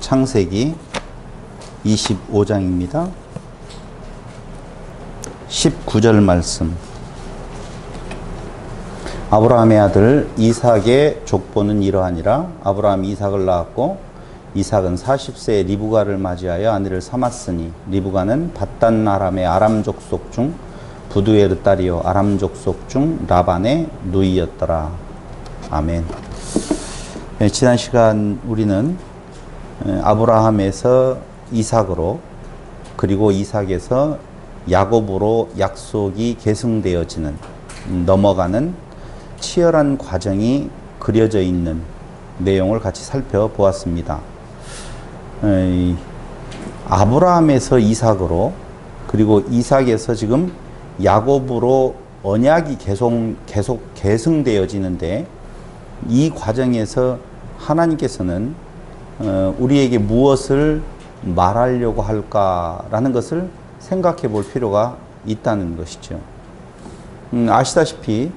창세기 25장입니다. 19절 말씀. 아브라함의 아들 이삭의 족보는 이러하니라. 아브라함이 이삭을 낳았고 이삭은 40세에 리브가를 맞이하여 아내를 삼았으니 리브가는 밧단 아람의 아람 족속 중 부두엘의 딸이요 아람 족속 중 라반의 누이였더라. 아멘. 네, 지난 시간 우리는 아브라함에서 이삭으로 그리고 이삭에서 야곱으로 약속이 계승되어지는 넘어가는 치열한 과정이 그려져 있는 내용을 같이 살펴보았습니다. 아브라함에서 이삭으로 그리고 이삭에서 지금 야곱으로 언약이 계속 계승되어지는데 이 과정에서 하나님께서는 우리에게 무엇을 말하려고 할까라는 것을 생각해 볼 필요가 있다는 것이죠. 아시다시피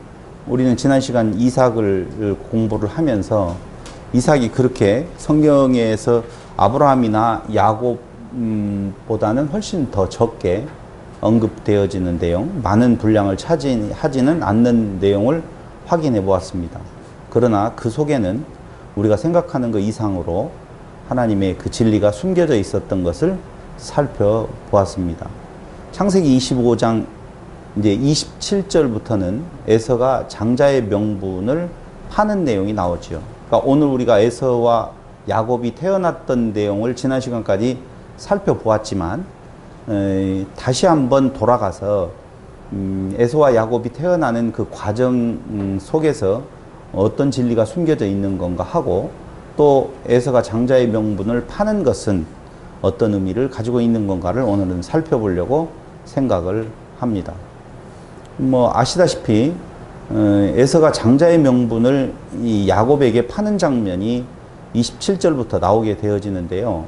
우리는 지난 시간 이삭을 공부를 하면서 이삭이 그렇게 성경에서 아브라함이나 야곱보다는 훨씬 더 적게 언급되어지는 내용, 많은 분량을 차지하지는 않는 내용을 확인해 보았습니다. 그러나 그 속에는 우리가 생각하는 것 이상으로 하나님의 그 진리가 숨겨져 있었던 것을 살펴보았습니다. 창세기 25장 이제 27절부터는 에서가 장자의 명분을 파는 내용이 나오죠. 그러니까 오늘 우리가 에서와 야곱이 태어났던 내용을 지난 시간까지 살펴보았지만 다시 한번 돌아가서 에서와 야곱이 태어나는 그 과정 속에서 어떤 진리가 숨겨져 있는 건가 하고 또 에서가 장자의 명분을 파는 것은 어떤 의미를 가지고 있는 건가를 오늘은 살펴보려고 생각을 합니다. 아시다시피 에서가 장자의 명분을 이 야곱에게 파는 장면이 27절부터 나오게 되어지는데요.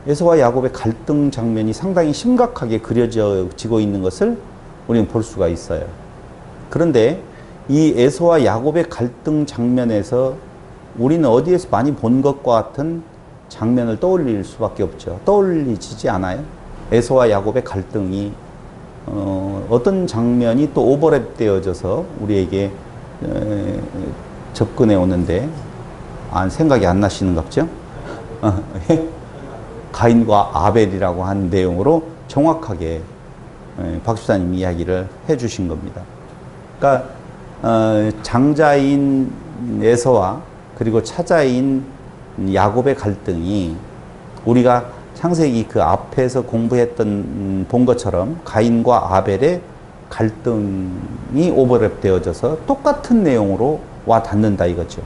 에서와 야곱의 갈등 장면이 상당히 심각하게 그려지고 있는 것을 우리는 볼 수가 있어요. 그런데 이 에서와 야곱의 갈등 장면에서 우리는 어디에서 많이 본 것과 같은 장면을 떠올릴 수밖에 없죠. 떠올리지 않아요? 에서와 야곱의 갈등이 어떤 장면이 또 오버랩 되어져서 우리에게 접근해 오는데 생각이 안 나시는갑죠? 가인과 아벨이라고 한 내용으로 정확하게 박 집사님 이야기를 해 주신 겁니다. 그러니까 장자인 에서와 그리고 차자인 야곱의 갈등이 우리가 창세기 그 앞에서 본 것처럼 가인과 아벨의 갈등이 오버랩 되어져서 똑같은 내용으로 와 닿는다 이거죠.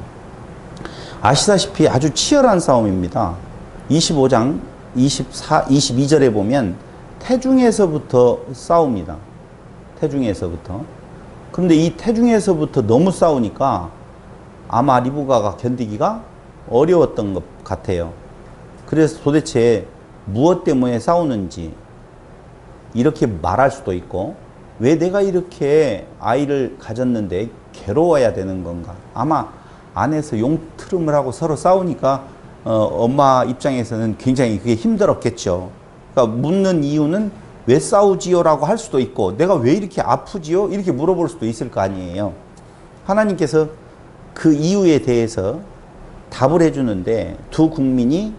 아시다시피 아주 치열한 싸움입니다. 25장 22절에 보면 태중에서부터 싸웁니다. 태중에서부터. 그런데 이 태중에서부터 너무 싸우니까 아마 리브가가 견디기가 어려웠던 것 같아요. 그래서 도대체 무엇 때문에 싸우는지 이렇게 말할 수도 있고 왜 내가 이렇게 아이를 가졌는데 괴로워야 되는 건가. 아마 안에서 용트름을 하고 서로 싸우니까 엄마 입장에서는 굉장히 그게 힘들었겠죠. 그러니까 묻는 이유는 왜 싸우지요? 라고 할 수도 있고 내가 왜 이렇게 아프지요? 이렇게 물어볼 수도 있을 거 아니에요. 하나님께서 그 이유에 대해서 답을 해주는데 두 국민이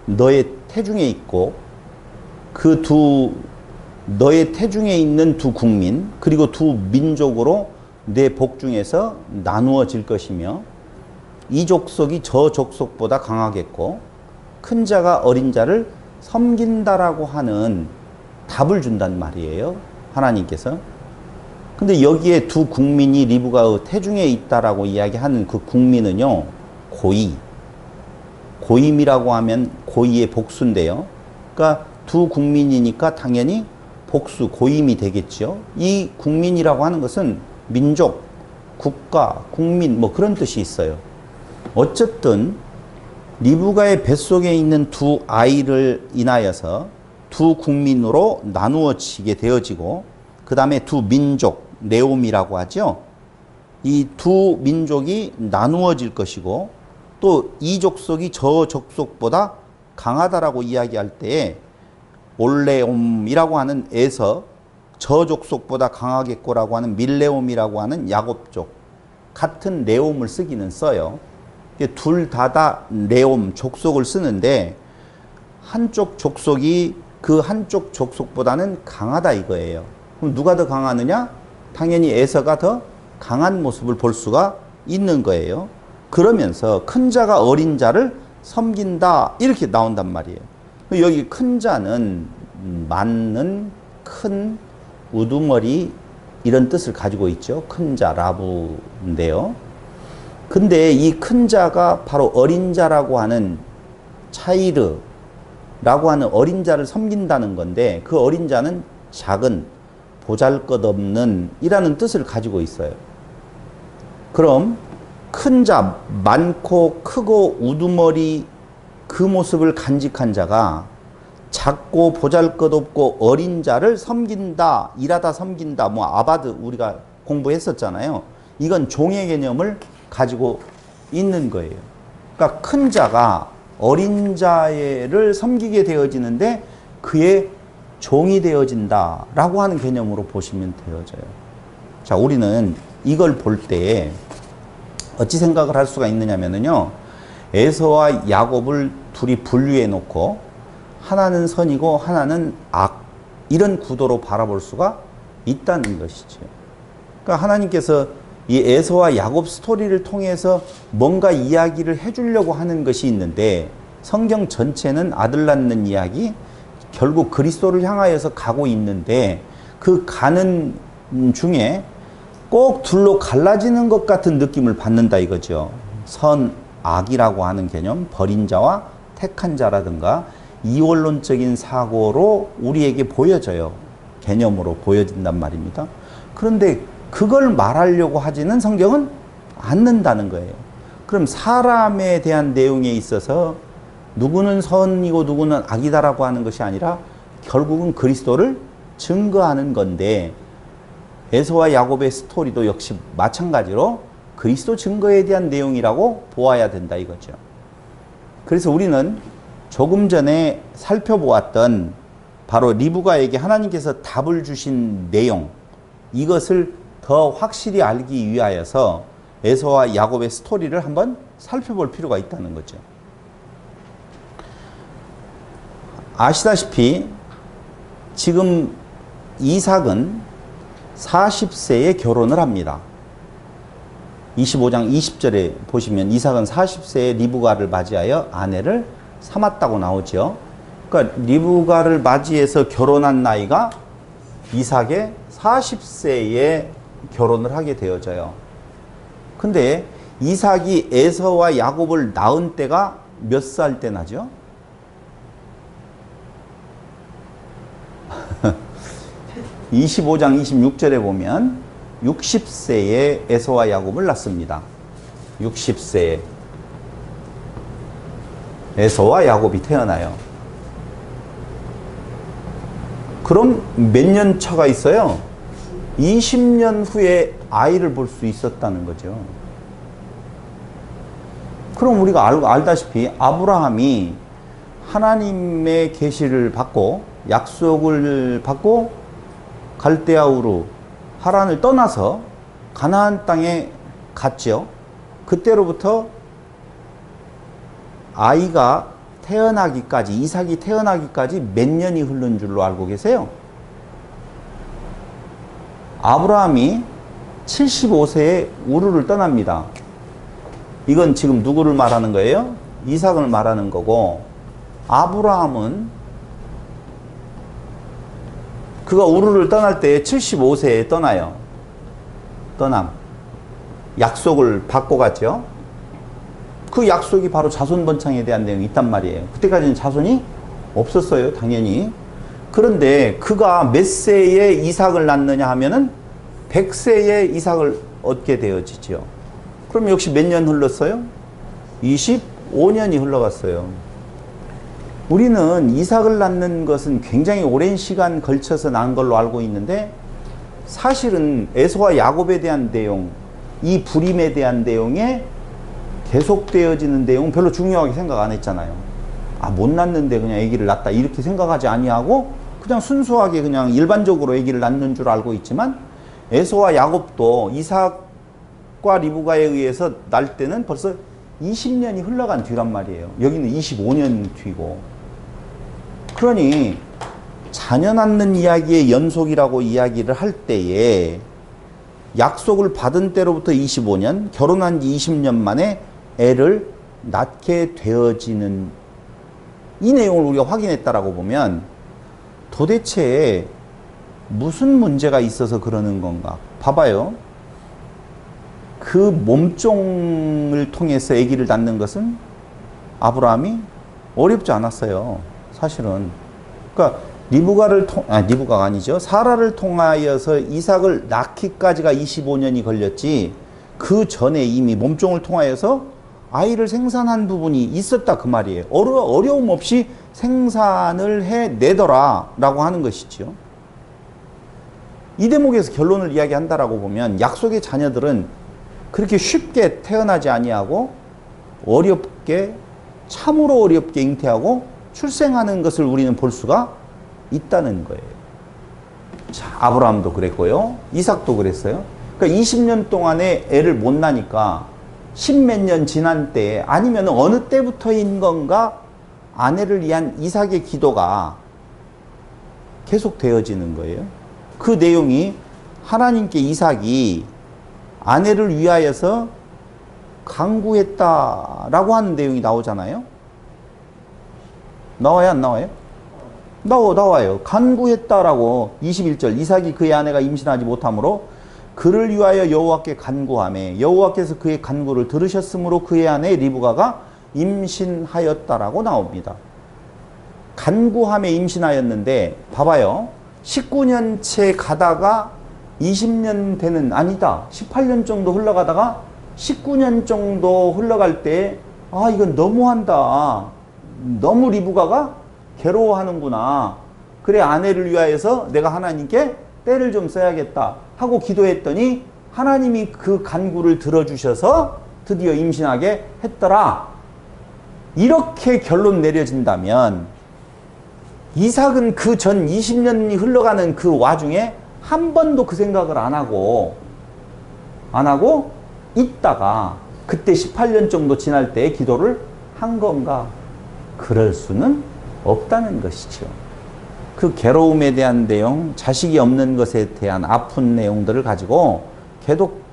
너의 태중에 있고 너의 태중에 있는 두 국민 그리고 두 민족으로 내 복중에서 나누어질 것이며 이 족속이 저 족속보다 강하겠고 큰 자가 어린 자를 섬긴다라고 하는 답을 준단 말이에요. 하나님께서. 근데 여기에 두 국민이 리브가의 태중에 있다라고 이야기하는 그 국민은요. 고임이라고 하면 고이의 복수인데요. 그러니까 두 국민이니까 당연히 복수, 고임이 되겠죠. 이 국민이라고 하는 것은 민족, 국가, 국민 그런 뜻이 있어요. 어쨌든 리브가의 뱃속에 있는 두 아이를 인하여서 두 국민으로 나누어지게 되어지고 그 다음에 두 민족, 네옴이라고 하죠. 이 두 민족이 나누어질 것이고 또 이 족속이 저 족속보다 강하다라고 이야기할 때 올레옴이라고 하는 에서 저 족속보다 강하겠고라고 하는 밀레옴이라고 하는 야곱 족 같은 레옴을 쓰기는 써요. 둘 다 레옴 족속을 쓰는데 한쪽 족속이 그 한쪽 족속보다는 강하다 이거예요. 그럼 누가 더 강하느냐? 당연히 에서가 더 강한 모습을 볼 수가 있는 거예요. 그러면서 큰 자가 어린 자를 섬긴다 이렇게 나온단 말이에요. 여기 큰 자는 많은 큰 우두머리 이런 뜻을 가지고 있죠. 큰 자 라부인데요. 근데 이 큰 자가 바로 어린 자라고 하는 차이르라고 하는 어린 자를 섬긴다는 건데 그 어린 자는 작은 보잘것없는 이라는 뜻을 가지고 있어요. 그럼 큰 자, 많고 크고 우두머리 그 모습을 간직한 자가 작고 보잘것없고 어린 자를 섬긴다, 일하다 섬긴다, 뭐 아바드 우리가 공부했었잖아요. 이건 종의 개념을 가지고 있는 거예요. 그러니까 큰 자가 어린 자를 섬기게 되어지는데 그의 종이 되어진다라고 하는 개념으로 보시면 되어져요. 자, 우리는 이걸 볼 때 어찌 생각을 할 수가 있느냐면요. 에서와 야곱을 둘이 분류해 놓고 하나는 선이고 하나는 악 이런 구도로 바라볼 수가 있다는 것이죠. 그러니까 하나님께서 이 에서와 야곱 스토리를 통해서 뭔가 이야기를 해주려고 하는 것이 있는데 성경 전체는 아들 낳는 이야기 결국 그리스도를 향하여서 가고 있는데 그 가는 중에 꼭 둘로 갈라지는 것 같은 느낌을 받는다 이거죠. 선, 악이라고 하는 개념, 버린 자와 택한 자라든가 이원론적인 사고로 우리에게 보여져요. 개념으로 보여진단 말입니다. 그런데 그걸 말하려고 하지는 성경은 않는다는 거예요. 그럼 사람에 대한 내용에 있어서 누구는 선이고 누구는 악이다라고 하는 것이 아니라 결국은 그리스도를 증거하는 건데 에서와 야곱의 스토리도 역시 마찬가지로 그리스도 증거에 대한 내용이라고 보아야 된다 이거죠. 그래서 우리는 조금 전에 살펴보았던 바로 리브가에게 하나님께서 답을 주신 내용 이것을 더 확실히 알기 위하여서 에서와 야곱의 스토리를 한번 살펴볼 필요가 있다는 거죠. 아시다시피 지금 이삭은 40세에 결혼을 합니다. 25장 20절에 보시면 이삭은 40세에 리브가를 맞이하여 아내를 삼았다고 나오죠. 그러니까 리브가를 맞이해서 결혼한 나이가 이삭의 40세에 결혼을 하게 되어져요. 근데 이삭이 에서와 야곱을 낳은 때가 몇 살 때 나죠? 25장 26절에 보면 60세에 에서와 야곱을 낳습니다. 60세에 에서와 야곱이 태어나요. 그럼 몇 년 차가 있어요? 20년 후에 아이를 볼 수 있었다는 거죠. 그럼 우리가 알다시피 아브라함이 하나님의 계시를 받고 약속을 받고 갈대아 우르 하란을 떠나서 가나안 땅에 갔죠. 그때로부터 아이가 태어나기까지 이삭이 태어나기까지 몇 년이 흐른 줄로 알고 계세요? 아브라함이 75세에 우르를 떠납니다. 이건 지금 누구를 말하는 거예요? 이삭을 말하는 거고 아브라함은 그가 우르를 떠날 때 75세에 떠나요. 떠남. 약속을 받고 갔죠. 그 약속이 바로 자손 번창에 대한 내용이 있단 말이에요. 그때까지는 자손이 없었어요. 당연히. 그런데 그가 몇 세에 이삭을 낳느냐 하면은 100세에 이삭을 얻게 되어지죠. 그럼 역시 몇 년 흘렀어요? 25년이 흘러갔어요. 우리는 이삭을 낳는 것은 굉장히 오랜 시간 걸쳐서 낳은 걸로 알고 있는데 사실은 에서와 야곱에 대한 내용, 이 불임에 대한 내용에 계속되어지는 내용은 별로 중요하게 생각 안 했잖아요. 아, 못 낳는데 그냥 아기를 낳다 이렇게 생각하지 아니하고 그냥 순수하게 그냥 일반적으로 아기를 낳는 줄 알고 있지만 에서와 야곱도 이삭과 리브가에 의해서 날 때는 벌써 20년이 흘러간 뒤란 말이에요. 여기는 25년 뒤고. 그러니 자녀 낳는 이야기의 연속이라고 이야기를 할 때에 약속을 받은 때로부터 25년, 결혼한 지 20년 만에 애를 낳게 되어지는 이 내용을 우리가 확인했다라고 보면 도대체 무슨 문제가 있어서 그러는 건가? 봐봐요. 그 몸종을 통해서 아기를 낳는 것은 아브라함이 어렵지 않았어요. 사실은. 그러니까 리브가가 아니죠. 사라를 통하여서 이삭을 낳기까지가 25년이 걸렸지. 그 전에 이미 몸종을 통하여서 아이를 생산한 부분이 있었다 그 말이에요. 어려움 없이 생산을 해내더라 라고 하는 것이죠. 이 대목에서 결론을 이야기한다라고 보면 약속의 자녀들은 그렇게 쉽게 태어나지 아니하고 어렵게, 참으로 어렵게 잉태하고 출생하는 것을 우리는 볼 수가 있다는 거예요. 자, 아브라함도 그랬고요. 이삭도 그랬어요. 그러니까 20년 동안에 애를 못 낳으니까 10몇 년 지난 때에 아니면 어느 때부터인 건가 아내를 위한 이삭의 기도가 계속 되어지는 거예요. 그 내용이 하나님께 이삭이 아내를 위하여서 간구했다라고 하는 내용이 나오잖아요. 나와요, 안 나와요? 나와요. 간구했다라고 21절 이삭이 그의 아내가 임신하지 못하므로 그를 위하여 여호와께 간구하매 여호와께서 그의 간구를 들으셨으므로 그의 아내 리브가가 임신하였다라고 나옵니다. 간구함에 임신하였는데 봐봐요. 19년째 가다가 20년 되는 아니다. 18년 정도 흘러가다가 19년 정도 흘러갈 때 아 이건 너무한다. 너무 리브가가 괴로워하는구나. 그래 아내를 위하여서 내가 하나님께 때를 좀 써야겠다 하고 기도했더니 하나님이 그 간구를 들어주셔서 드디어 임신하게 했더라. 이렇게 결론 내려진다면 이삭은 그 전 20년이 흘러가는 그 와중에 한 번도 그 생각을 안 하고 있다가 그때 18년 정도 지날 때 기도를 한 건가? 그럴 수는 없다는 것이죠. 그 괴로움에 대한 내용, 자식이 없는 것에 대한 아픈 내용들을 가지고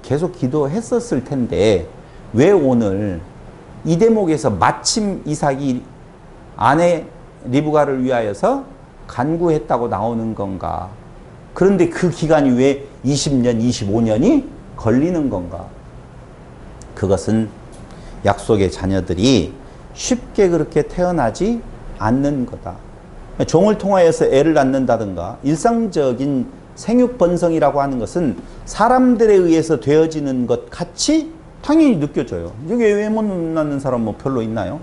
계속 기도했었을 텐데 왜 오늘 이 대목에서 마침 이삭이 아내 리브가를 위하여서 간구했다고 나오는 건가? 그런데 그 기간이 왜 20년, 25년이 걸리는 건가? 그것은 약속의 자녀들이 쉽게 그렇게 태어나지 않는 거다. 종을 통하여서 애를 낳는다든가 일상적인 생육번성이라고 하는 것은 사람들에 의해서 되어지는 것 같이 당연히 느껴져요. 여기 왜 못 낳는 사람 뭐 별로 있나요?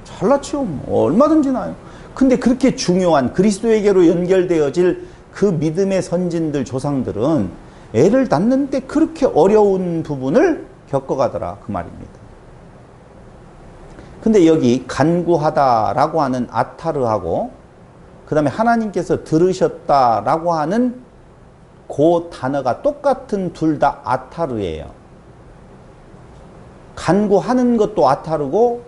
잘 낳죠. 얼마든지 나요. 근데 그렇게 중요한 그리스도에게로 연결되어질 그 믿음의 선진들, 조상들은 애를 낳는데 그렇게 어려운 부분을 겪어가더라 그 말입니다. 근데 여기 간구하다라고 하는 아타르하고 그 다음에 하나님께서 들으셨다라고 하는 그 단어가 똑같은 둘 다 아타르예요. 간구하는 것도 아타르고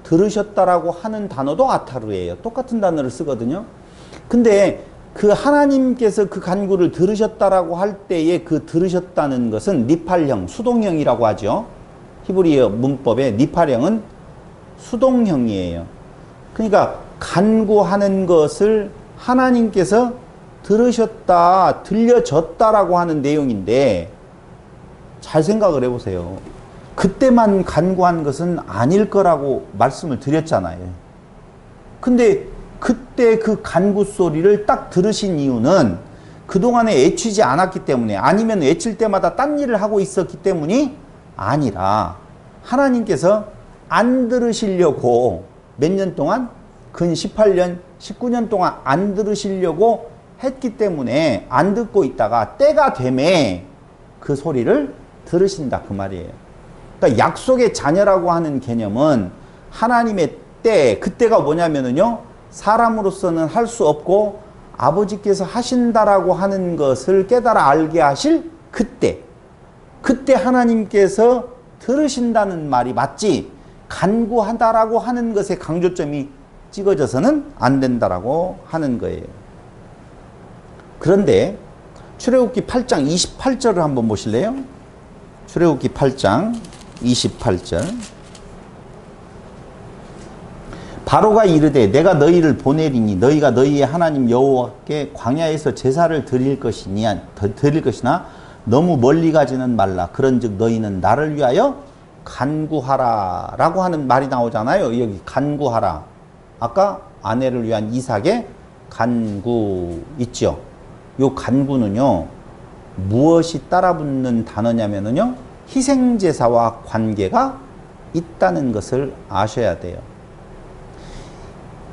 들으셨다라고 하는 단어도 아타르예요. 똑같은 단어를 쓰거든요. 근데 그 하나님께서 그 간구를 들으셨다라고 할 때에 그 들으셨다는 것은 니팔형, 수동형이라고 하죠. 히브리어 문법에 니팔형은 수동형이에요. 그러니까 간구하는 것을 하나님께서 들으셨다, 들려졌다라고 하는 내용인데 잘 생각을 해보세요. 그때만 간구한 것은 아닐 거라고 말씀을 드렸잖아요. 근데 그때 그 간구 소리를 딱 들으신 이유는 그동안에 애치지 않았기 때문에 아니면 애칠 때마다 딴 일을 하고 있었기 때문이 아니라 하나님께서 안 들으시려고 몇 년 동안 근 18년, 19년 동안 안 들으시려고 했기 때문에 안 듣고 있다가 때가 되매 그 소리를 들으신다 그 말이에요. 그러니까 약속의 자녀라고 하는 개념은 하나님의 그때가 뭐냐면은요, 사람으로서는 할 수 없고 아버지께서 하신다라고 하는 것을 깨달아 알게 하실 그때 하나님께서 들으신다는 말이 맞지, 간구하다라고 하는 것에 강조점이 찍어져서는 안 된다라고 하는 거예요. 그런데 출애굽기 8장 28절을 한번 보실래요? 출애굽기 8장 28절. 바로가 이르되 내가 너희를 보내리니 너희가 너희의 하나님 여호와께 광야에서 제사를 드릴 것이나 너무 멀리 가지는 말라. 그런즉 너희는 나를 위하여 간구하라 라고 하는 말이 나오잖아요. 여기 간구하라. 아까 아내를 위한 이삭의 간구 있죠. 요 간구는요, 무엇이 따라붙는 단어냐면요, 희생제사와 관계가 있다는 것을 아셔야 돼요.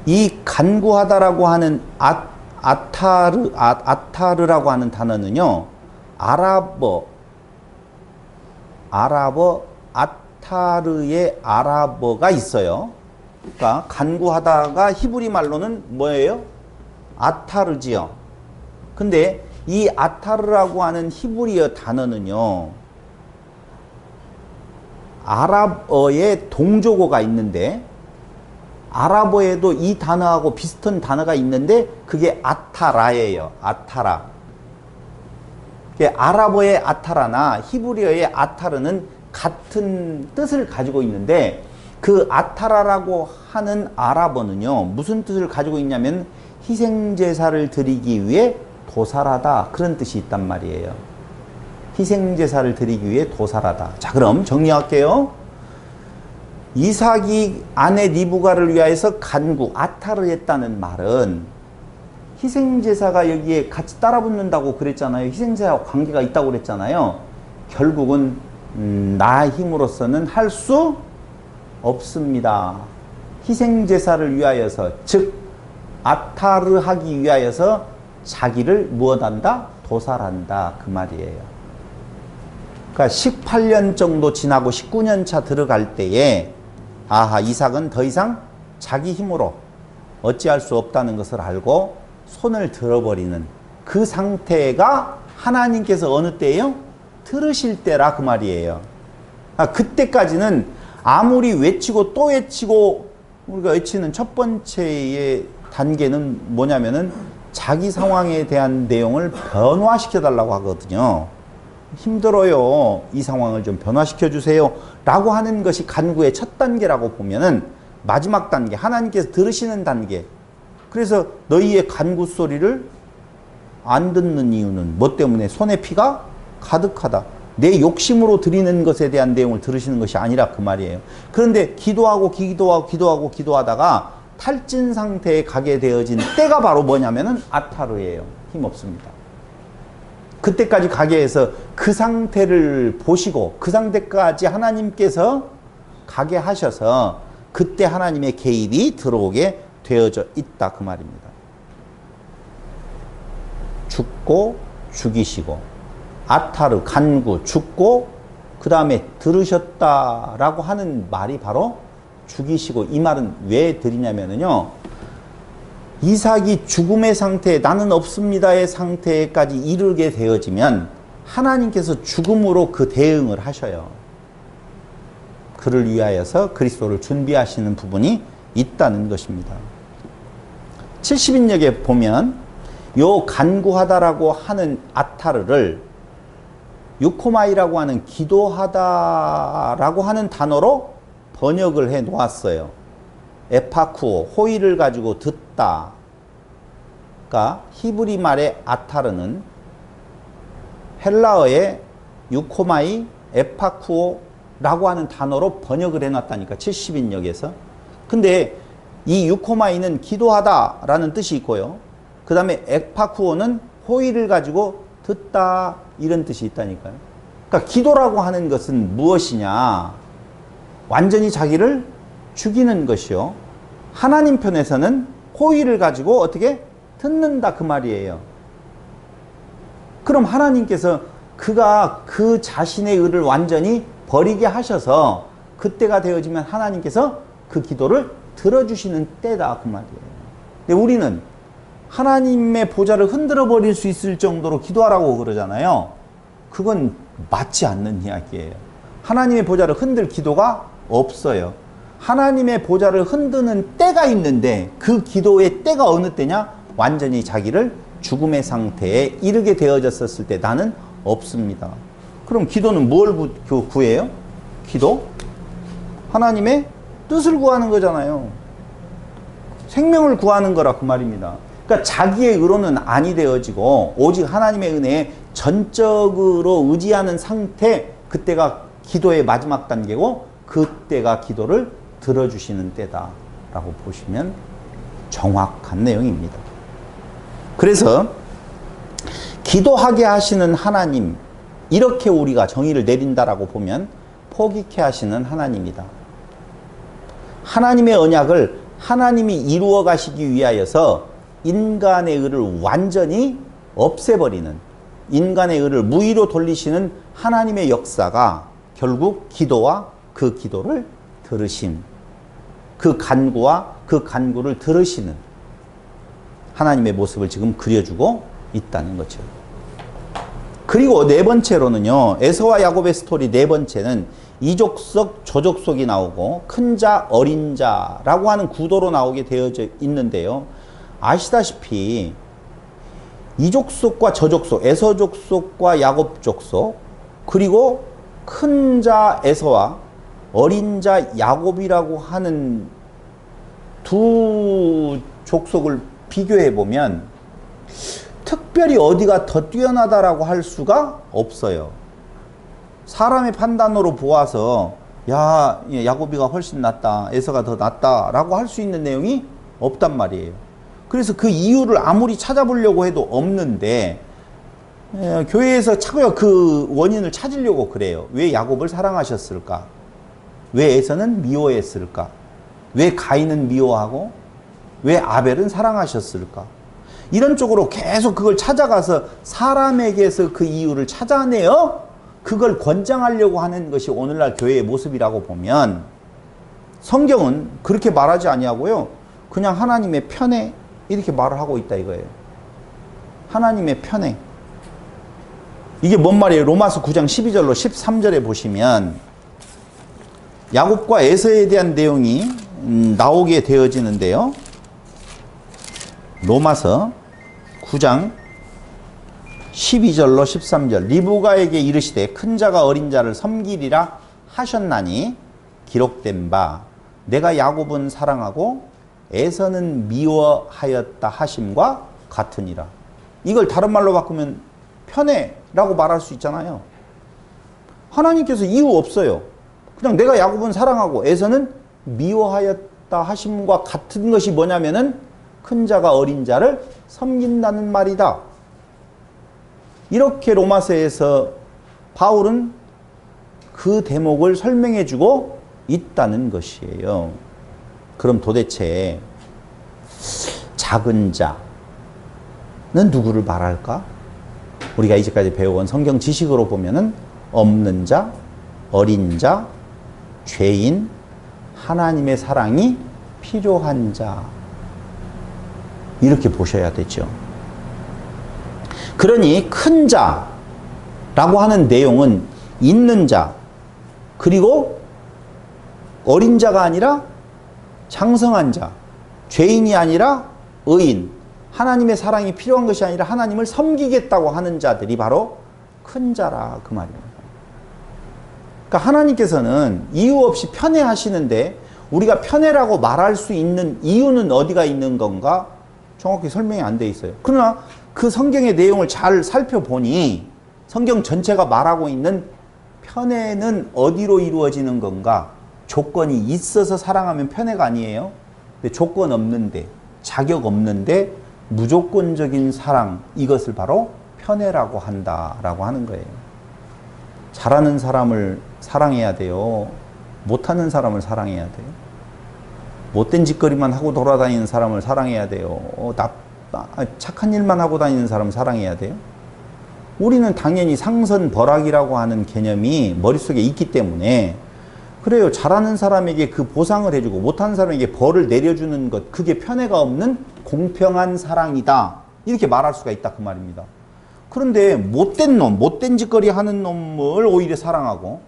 이 간구하다라고 하는 아타르라고 하는 단어는요, 아랍어 아타르의 아랍어가 있어요. 그러니까 간구하다가 히브리 말로는 뭐예요? 아타르지요. 근데 이 아타르라고 하는 히브리어 단어는요, 아랍어의 동조어가 있는데, 아랍어에도 이 단어하고 비슷한 단어가 있는데 그게 아타라예요. 아타라. 아랍어의 아타라나 히브리어의 아타르는 같은 뜻을 가지고 있는데, 그 아타라라고 하는 아랍어는요, 무슨 뜻을 가지고 있냐면 희생제사를 드리기 위해 도살하다, 그런 뜻이 있단 말이에요. 희생제사를 드리기 위해 도살하다. 자, 그럼 정리할게요. 이삭이 아내 리브가를 위하여서 간구, 아타르했다는 말은 희생제사가 여기에 같이 따라붙는다고 그랬잖아요. 희생제사와 관계가 있다고 그랬잖아요. 결국은 나 힘으로서는 할 수 없습니다. 희생제사를 위하여서, 즉 아타르하기 위하여서 자기를 무엇한다? 도살한다, 그 말이에요. 그러니까 18년 정도 지나고 19년 차 들어갈 때에 이삭은 더 이상 자기 힘으로 어찌할 수 없다는 것을 알고 손을 들어버리는 그 상태가 하나님께서 어느 때예요? 들으실 때라, 그 말이에요. 그때까지는 아무리 외치고 또 외치고, 우리가 외치는 첫 번째의 단계는 뭐냐면은 자기 상황에 대한 내용을 변화시켜 달라고 하거든요. 힘들어요. 이 상황을 좀 변화시켜 주세요. 라고 하는 것이 간구의 첫 단계라고 보면은, 마지막 단계, 하나님께서 들으시는 단계. 그래서 너희의 간구 소리를 안 듣는 이유는 뭐 때문에? 손에 피가 가득하다. 내 욕심으로 드리는 것에 대한 내용을 들으시는 것이 아니라, 그 말이에요. 그런데 기도하다가 탈진 상태에 가게 되어진 때가 바로 뭐냐면은 아타르예요. 힘없습니다. 그때까지 가게 해서 그 상태를 보시고 그 상태까지 하나님께서 가게 하셔서 그때 하나님의 개입이 들어오게 되어져 있다, 그 말입니다. 죽고 죽이시고, 아타르, 간구, 죽고 그 다음에 들으셨다라고 하는 말이 바로 죽이시고, 이 말은 왜 드리냐면요, 이삭이 죽음의 상태, 나는 없습니다의 상태까지 이르게 되어지면 하나님께서 죽음으로 그 대응을 하셔요. 그를 위하여서 그리스도를 준비하시는 부분이 있다는 것입니다. 70인역에 보면 요 간구하다라고 하는 아타르를 유코마이라고 하는 기도하다라고 하는 단어로 번역을 해 놓았어요. 에파쿠오, 호의를 가지고 듣다. 그러니까 히브리 말의 아타르는 헬라어의 유코마이, 에파쿠오라고 하는 단어로 번역을 해놨다니까, 70인역에서. 근데 이 유코마이는 기도하다라는 뜻이 있고요. 그 다음에 에파쿠오는 호의를 가지고 듣다, 이런 뜻이 있다니까요. 그러니까 기도라고 하는 것은 무엇이냐? 완전히 자기를 죽이는 것이요. 하나님 편에서는 호의를 가지고 어떻게 듣는다, 그 말이에요. 그럼 하나님께서 그가 그 자신의 의를 완전히 버리게 하셔서 그때가 되어지면 하나님께서 그 기도를 들어주시는 때다 그 말이에요. 근데 우리는 하나님의 보좌를 흔들어 버릴 수 있을 정도로 기도하라고 그러잖아요. 그건 맞지 않는 이야기예요. 하나님의 보좌를 흔들 기도가 없어요. 하나님의 보좌를 흔드는 때가 있는데 그 기도의 때가 어느 때냐? 완전히 자기를 죽음의 상태에 이르게 되어졌었을 때. 나는 없습니다. 그럼 기도는 뭘 구해요? 기도? 하나님의 뜻을 구하는 거잖아요. 생명을 구하는 거라 그 말입니다. 그러니까 자기의 의로는 아니 되어지고 오직 하나님의 은혜에 전적으로 의지하는 상태, 그때가 기도의 마지막 단계고 그때가 기도를 들어주시는 때다라고 보시면 정확한 내용입니다. 그래서 기도하게 하시는 하나님, 이렇게 우리가 정의를 내린다라고 보면 포기케 하시는 하나님이다. 하나님의 언약을 하나님이 이루어 가시기 위하여서 인간의 의를 완전히 없애버리는, 인간의 의를 무의로 돌리시는 하나님의 역사가 결국 기도와 그 기도를 들으심, 그 간구와 그 간구를 들으시는 하나님의 모습을 지금 그려주고 있다는 거죠. 그리고 네 번째로는요, 에서와 야곱의 스토리 네 번째는 이족속, 저족속이 나오고 큰 자, 어린 자라고 하는 구도로 나오게 되어져 있는데요. 아시다시피 이족속과 저족속, 에서 족속과 야곱 족속, 그리고 큰 자 에서와 어린 자 야곱이라고 하는 두 족속을 비교해 보면 특별히 어디가 더 뛰어나다라고 할 수가 없어요. 사람의 판단으로 보아서 야, 야곱이가 훨씬 낫다, 에서가 더 낫다라고 할 수 있는 내용이 없단 말이에요. 그래서 그 이유를 아무리 찾아보려고 해도 없는데 교회에서 자꾸 그 원인을 찾으려고 그래요. 왜 야곱을 사랑하셨을까? 왜 에서는 미워했을까? 왜 가인은 미워하고 왜 아벨은 사랑하셨을까? 이런 쪽으로 계속 그걸 찾아가서 사람에게서 그 이유를 찾아내어 그걸 권장하려고 하는 것이 오늘날 교회의 모습이라고 보면 성경은 그렇게 말하지 아니하고요. 그냥 하나님의 편에 이렇게 말을 하고 있다 이거예요. 하나님의 편에. 이게 뭔 말이에요? 로마서 9장 12절로 13절에 보시면 야곱과 에서에 대한 내용이 나오게 되어지는데요. 로마서 9장 12절로 13절. 리브가에게 이르시되 큰 자가 어린 자를 섬기리라 하셨나니 기록된 바 내가 야곱은 사랑하고 에서는 미워하였다 하심과 같으니라. 이걸 다른 말로 바꾸면 편애라고 말할 수 있잖아요. 하나님께서 이유 없어요. 그냥 내가 야곱은 사랑하고 에서는 미워하였다 하심과 같은 것이 뭐냐면은 큰 자가 어린 자를 섬긴다는 말이다. 이렇게 로마서에서 바울은 그 대목을 설명해 주고 있다는 것이에요. 그럼 도대체 작은 자는 누구를 말할까? 우리가 이제까지 배워온 성경 지식으로 보면은 없는 자, 어린 자, 죄인, 하나님의 사랑이 필요한 자, 이렇게 보셔야 되죠. 그러니 큰 자라고 하는 내용은 있는 자, 그리고 어린 자가 아니라 장성한 자, 죄인이 아니라 의인, 하나님의 사랑이 필요한 것이 아니라 하나님을 섬기겠다고 하는 자들이 바로 큰 자라 그 말입니다. 그러니까 하나님께서는 이유 없이 편애하시는데 우리가 편애라고 말할 수 있는 이유는 어디가 있는 건가? 정확히 설명이 안 돼 있어요. 그러나 그 성경의 내용을 잘 살펴보니 성경 전체가 말하고 있는 편애는 어디로 이루어지는 건가? 조건이 있어서 사랑하면 편애가 아니에요. 근데 조건 없는데, 자격 없는데 무조건적인 사랑, 이것을 바로 편애라고 한다라고 하는 거예요. 잘하는 사람을 사랑해야 돼요. 못하는 사람을 사랑해야 돼요. 못된 짓거리만 하고 돌아다니는 사람을 사랑해야 돼요. 착한 일만 하고 다니는 사람을 사랑해야 돼요. 우리는 당연히 상선, 벌악이라고 하는 개념이 머릿속에 있기 때문에 그래요. 잘하는 사람에게 그 보상을 해주고 못하는 사람에게 벌을 내려주는 것, 그게 편애가 없는 공평한 사랑이다. 이렇게 말할 수가 있다 그 말입니다. 그런데 못된 놈, 못된 짓거리 하는 놈을 오히려 사랑하고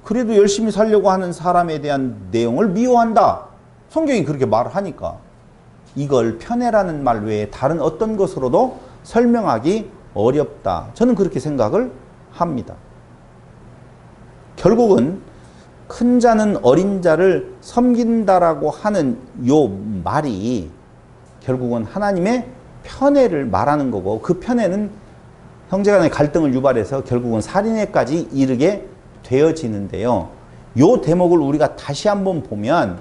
그래도 열심히 살려고 하는 사람에 대한 내용을 미워한다. 성경이 그렇게 말을 하니까 이걸 편애라는 말 외에 다른 어떤 것으로도 설명하기 어렵다. 저는 그렇게 생각을 합니다. 결국은 큰 자는 어린 자를 섬긴다라고 하는 요 말이 결국은 하나님의 편애를 말하는 거고, 그 편애는 형제간의 갈등을 유발해서 결국은 살인에까지 이르게 되어지는데요. 요 대목을 우리가 다시 한번 보면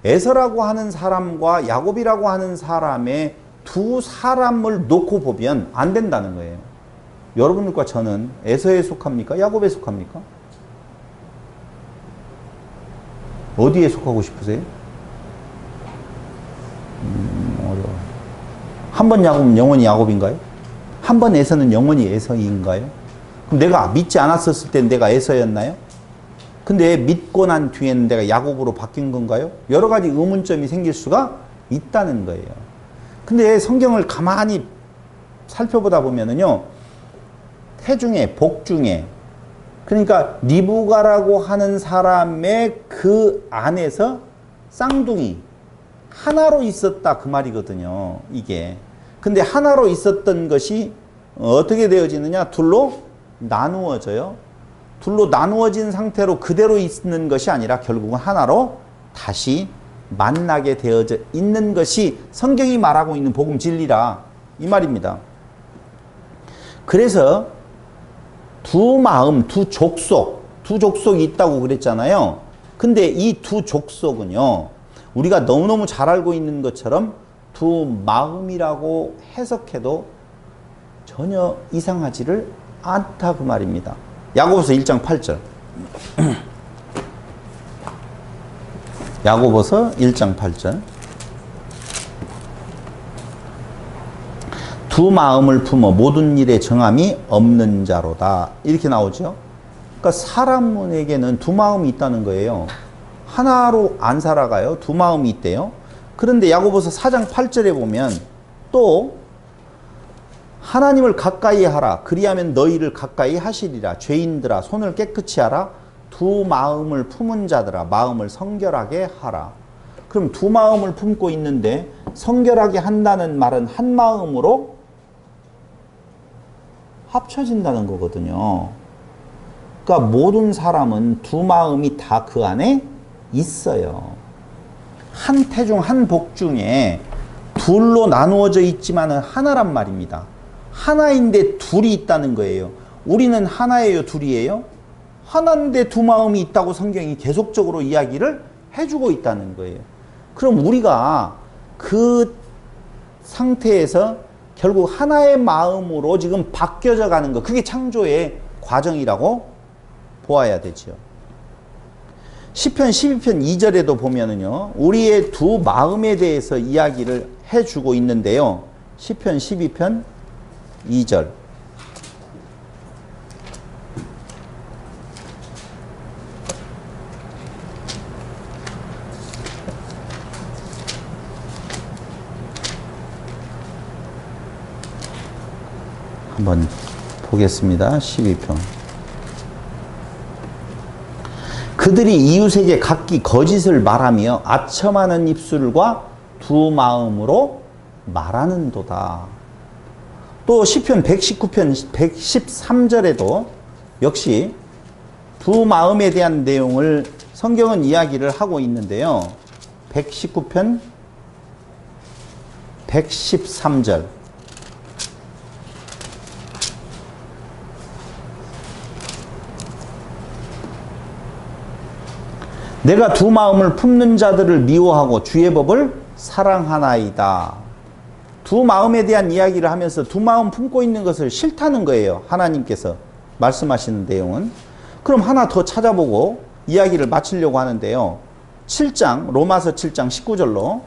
에서라고 하는 사람과 야곱이라고 하는 사람의 두 사람을 놓고 보면 안 된다는 거예요. 여러분들과 저는 에서에 속합니까? 야곱에 속합니까? 어디에 속하고 싶으세요? 어려워. 한 번 야곱은 영원히 야곱인가요? 한 번 에서는 영원히 에서인가요? 그럼 내가 믿지 않았었을 때 내가 에서였나요? 근데 믿고 난 뒤에는 내가 야곱으로 바뀐 건가요? 여러 가지 의문점이 생길 수가 있다는 거예요. 근데 성경을 가만히 살펴보다 보면은요, 태중에, 복중에, 그러니까 리브가라고 하는 사람의 그 안에서 쌍둥이 하나로 있었다 그 말이거든요. 이게. 근데 하나로 있었던 것이 어떻게 되어지느냐? 둘로 나누어져요. 둘로 나누어진 상태로 그대로 있는 것이 아니라 결국은 하나로 다시 만나게 되어져 있는 것이 성경이 말하고 있는 복음 진리라 이 말입니다. 그래서 두 마음, 두 족속이 있다고 그랬잖아요. 근데 이 두 족속은요, 우리가 너무너무 잘 알고 있는 것처럼 두 마음이라고 해석해도 전혀 이상하지를 않다 그 말입니다. 야고보서 1장 8절. 야고보서 1장 8절. 두 마음을 품어 모든 일에 정함이 없는 자로다. 이렇게 나오죠. 그러니까 사람에게는 두 마음이 있다는 거예요. 하나로 안 살아가요. 두 마음이 있대요. 그런데 야고보서 4장 8절에 보면 또 하나님을 가까이 하라. 그리하면 너희를 가까이 하시리라. 죄인들아 손을 깨끗이 하라. 두 마음을 품은 자들아 마음을 성결하게 하라. 그럼 두 마음을 품고 있는데 성결하게 한다는 말은 한 마음으로 합쳐진다는 거거든요. 그러니까 모든 사람은 두 마음이 다 그 안에 있어요. 한 태중 한 복중에 둘로 나누어져 있지만은 하나란 말입니다. 하나인데 둘이 있다는 거예요. 우리는 하나예요, 둘이에요? 하나인데 두 마음이 있다고 성경이 계속적으로 이야기를 해주고 있다는 거예요. 그럼 우리가 그 상태에서 결국 하나의 마음으로 지금 바뀌어져 가는 것, 그게 창조의 과정이라고 보아야 되죠. 시편 12편 2절에도 보면은요, 우리의 두 마음에 대해서 이야기를 해주고 있는데요. 시편 12편 2절. 한번 보겠습니다. 12편. 그들이 이웃에게 각기 거짓을 말하며 아첨하는 입술과 두 마음으로 말하는도다. 또 시편 119편 113절에도 역시 두 마음에 대한 내용을 성경은 이야기를 하고 있는데요. 119편 113절. 내가 두 마음을 품는 자들을 미워하고 주의 법을 사랑하나이다. 두 마음에 대한 이야기를 하면서 두 마음 품고 있는 것을 싫다는 거예요. 하나님께서 말씀하시는 내용은. 그럼 하나 더 찾아보고 이야기를 마치려고 하는데요. 7장, 로마서 7장 19절로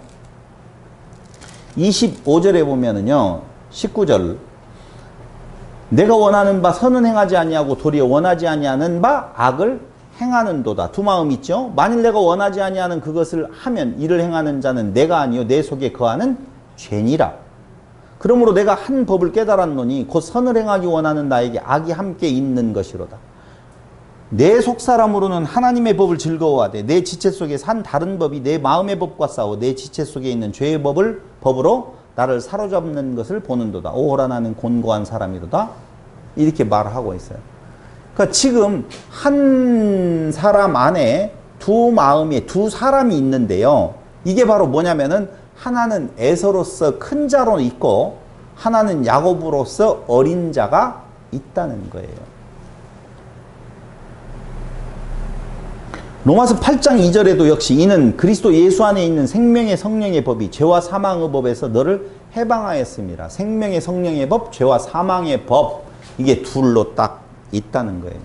25절에 보면은요, 19절. 내가 원하는 바 선은 행하지 아니하고 도리어 원하지 아니하는 바 악을 행하는도다. 두 마음이 있죠. 만일 내가 원하지 아니하는 그것을 하면 이를 행하는 자는 내가 아니요 내 속에 거하는 죄니라. 그러므로 내가 한 법을 깨달았노니 곧 선을 행하기 원하는 나에게 악이 함께 있는 것이로다. 내 속사람으로는 하나님의 법을 즐거워하되 내 지체 속에 산 다른 법이 내 마음의 법과 싸워 내 지체 속에 있는 죄의 법으로 나를 사로잡는 것을 보는도다. 오호라 나는 곤고한 사람이로다. 이렇게 말하고 있어요. 그러니까 지금 한 사람 안에 두 마음이 두 사람이 있는데요. 이게 바로 뭐냐면은 하나는 에서로서 큰 자로 있고 하나는 야곱으로서 어린 자가 있다는 거예요. 로마서 8장 2절에도 역시 이는 그리스도 예수 안에 있는 생명의 성령의 법이 죄와 사망의 법에서 너를 해방하였습니다. 생명의 성령의 법, 죄와 사망의 법, 이게 둘로 딱 있다는 거예요.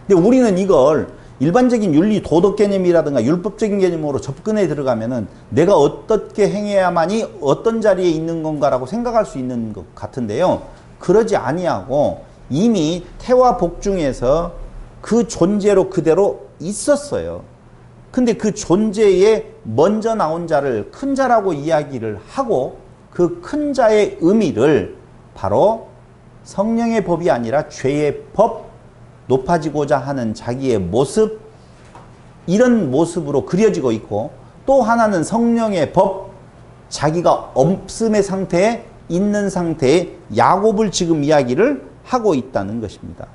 근데 우리는 이걸 일반적인 윤리 도덕 개념이라든가 율법적인 개념으로 접근해 들어가면은 내가 어떻게 행해야만이 어떤 자리에 있는 건가라고 생각할 수 있는 것 같은데요. 그러지 아니하고 이미 태와 복중에서 그 존재로 그대로 있었어요. 근데 그 존재에 먼저 나온 자를 큰 자라고 이야기를 하고 그 큰 자의 의미를 바로 성령의 법이 아니라 죄의 법, 높아지고자 하는 자기의 모습, 이런 모습으로 그려지고 있고, 또 하나는 성령의 법, 자기가 없음의 상태에 있는 상태의 야곱을 지금 이야기를 하고 있다는 것입니다.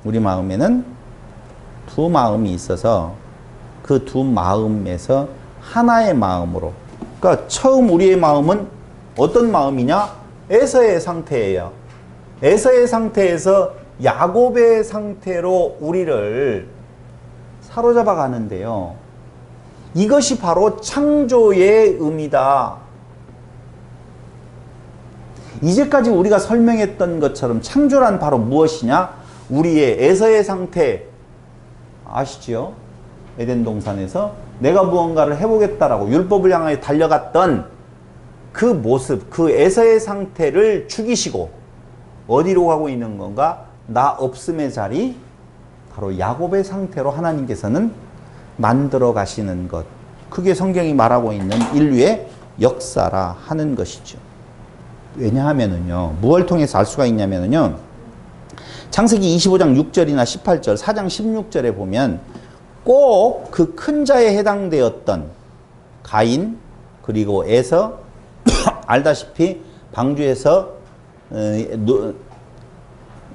우리 마음에는 두 마음이 있어서 그 두 마음에서 하나의 마음으로, 그러니까 처음 우리의 마음은 어떤 마음이냐? 에서의 상태예요. 에서의 상태에서 야곱의 상태로 우리를 사로잡아 가는데요. 이것이 바로 창조의 의미다. 이제까지 우리가 설명했던 것처럼 창조란 바로 무엇이냐? 우리의 에서의 상태 아시죠? 에덴 동산에서 내가 무언가를 해보겠다라고 율법을 향하여 달려갔던 그 모습, 그 에서의 상태를 죽이시고 어디로 가고 있는 건가? 나 없음의 자리, 바로 야곱의 상태로 하나님께서는 만들어 가시는 것. 그게 성경이 말하고 있는 인류의 역사라 하는 것이죠. 왜냐하면은요, 무엇을 통해서 알 수가 있냐면은요, 창세기 25장 6절이나 18절, 4장 16절에 보면 꼭 그 큰 자에 해당되었던 가인, 그리고 에서, 알다시피 방주에서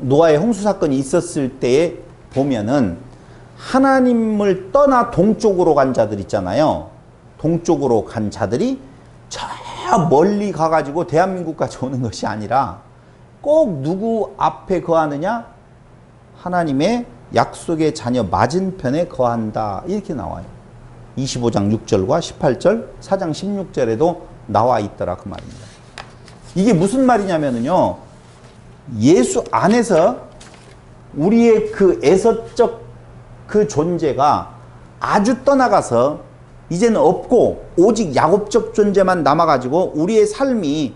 노아의 홍수 사건이 있었을 때에 보면은 하나님을 떠나 동쪽으로 간 자들 있잖아요. 동쪽으로 간 자들이 저 멀리 가가지고 대한민국까지 오는 것이 아니라 꼭 누구 앞에 거하느냐? 하나님의 약속의 자녀 맞은편에 거한다. 이렇게 나와요. 25장 6절과 18절, 4장 16절에도 나와 있더라 그 말입니다. 이게 무슨 말이냐면요, 예수 안에서 우리의 그 에서적 그 존재가 아주 떠나가서 이제는 없고 오직 야곱적 존재만 남아가지고 우리의 삶이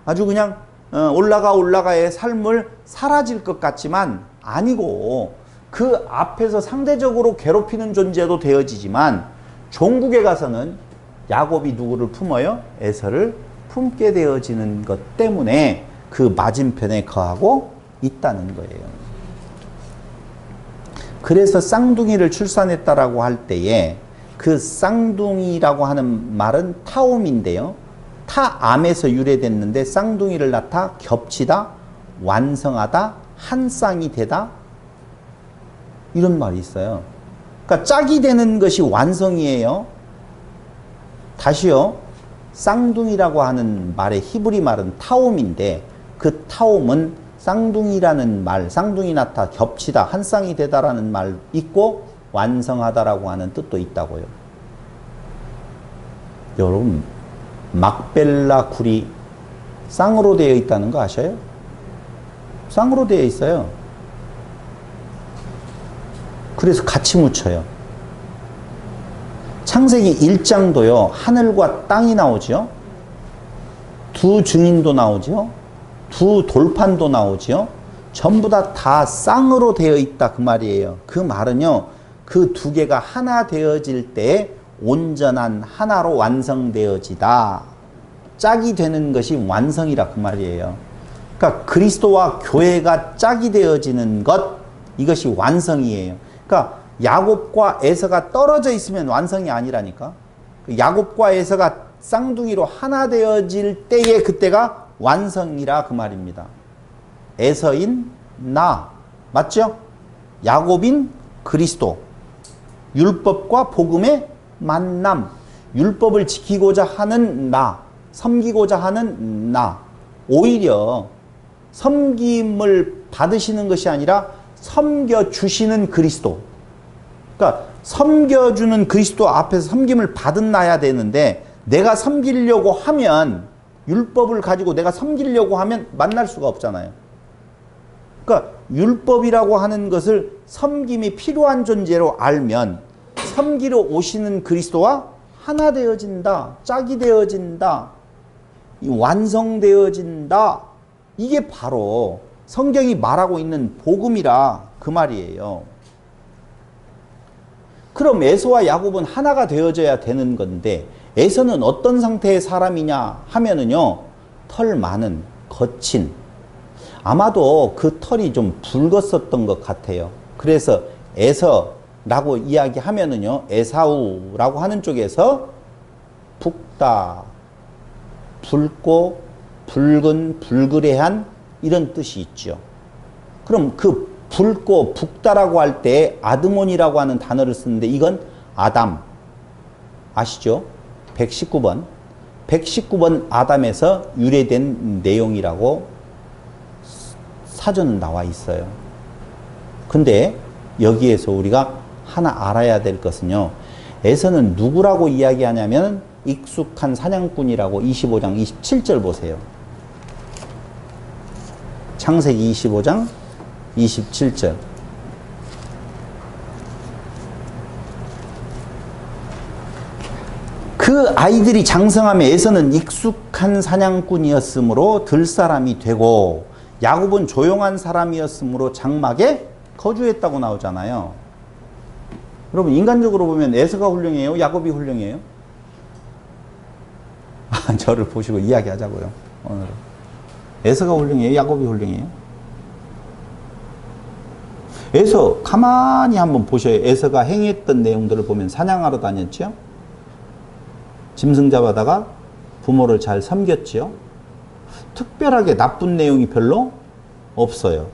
아주 그냥 올라가의 삶을 사라질 것 같지만 아니고, 그 앞에서 상대적으로 괴롭히는 존재도 되어지지만 종국에 가서는 야곱이 누구를 품어요? 에서를 품게 되어지는 것 때문에 그 맞은편에 거하고 있다는 거예요. 그래서 쌍둥이를 출산했다라고 할 때에 그 쌍둥이라고 하는 말은 타옴인데요. 타암에서 유래됐는데 쌍둥이를 낳다, 겹치다, 완성하다, 한 쌍이 되다, 이런 말이 있어요. 그러니까 짝이 되는 것이 완성이에요. 다시요. 쌍둥이라고 하는 말의 히브리 말은 타옴인데 그 타옴은 쌍둥이라는 말, 쌍둥이 낳다, 겹치다, 한 쌍이 되다라는 말 있고 완성하다라고 하는 뜻도 있다고요. 여러분, 막벨라 굴이 쌍으로 되어 있다는 거 아셔요? 쌍으로 되어 있어요. 그래서 같이 묻혀요. 창세기 1장도요, 하늘과 땅이 나오죠. 두 증인도 나오죠. 두 돌판도 나오죠. 전부 다 쌍으로 되어 있다 그 말이에요. 그 말은요, 그 두 개가 하나 되어질 때 온전한 하나로 완성되어지다. 짝이 되는 것이 완성이라 그 말이에요. 그러니까 그리스도와 교회가 짝이 되어지는 것, 이것이 완성이에요. 그러니까 야곱과 에서가 떨어져 있으면 완성이 아니라니까. 야곱과 에서가 쌍둥이로 하나 되어질 때에 그때가 완성이라 그 말입니다. 에서인 나, 맞죠? 야곱인 그리스도, 율법과 복음의 만남, 율법을 지키고자 하는 나, 섬기고자 하는 나, 오히려 섬김을 받으시는 것이 아니라 섬겨주시는 그리스도. 그러니까 섬겨주는 그리스도 앞에서 섬김을 받은 나야 되는데, 내가 섬기려고 하면, 율법을 가지고 내가 섬기려고 하면 만날 수가 없잖아요. 그러니까 율법이라고 하는 것을 섬김이 필요한 존재로 알면 섬기러 오시는 그리스도와 하나 되어진다, 짝이 되어진다, 완성되어진다. 이게 바로 성경이 말하고 있는 복음이라 그 말이에요. 그럼 에서와 야곱은 하나가 되어져야 되는 건데, 에서는 어떤 상태의 사람이냐 하면은요, 털 많은, 거친, 아마도 그 털이 좀 붉었었던 것 같아요. 그래서 에서라고 이야기하면은요, 에사우라고 하는 쪽에서 붉다, 붉고 붉은, 불그레한 이런 뜻이 있죠. 그럼 그 붉고 붉다라고 할 때 아드몬이라고 하는 단어를 쓰는데, 이건 아담 아시죠? 119번 119번 아담에서 유래된 내용이라고 사전은 나와 있어요. 근데 여기에서 우리가 하나 알아야 될 것은요, 에서는 누구라고 이야기하냐면 익숙한 사냥꾼이라고 25장 27절 보세요. 창세기 25장 27절. 그 아이들이 장성하며 에서는 익숙한 사냥꾼이었으므로 들사람이 되고, 야곱은 조용한 사람이었으므로 장막에 거주했다고 나오잖아요. 여러분, 인간적으로 보면 에서가 훌륭해요? 야곱이 훌륭해요? 저를 보시고 이야기하자고요, 오늘은. 에서가 훌륭해요? 야곱이 훌륭해요? 에서, 가만히 한번 보셔요. 에서가 행했던 내용들을 보면 사냥하러 다녔죠? 짐승 잡아다가 부모를 잘 섬겼죠? 특별하게 나쁜 내용이 별로 없어요.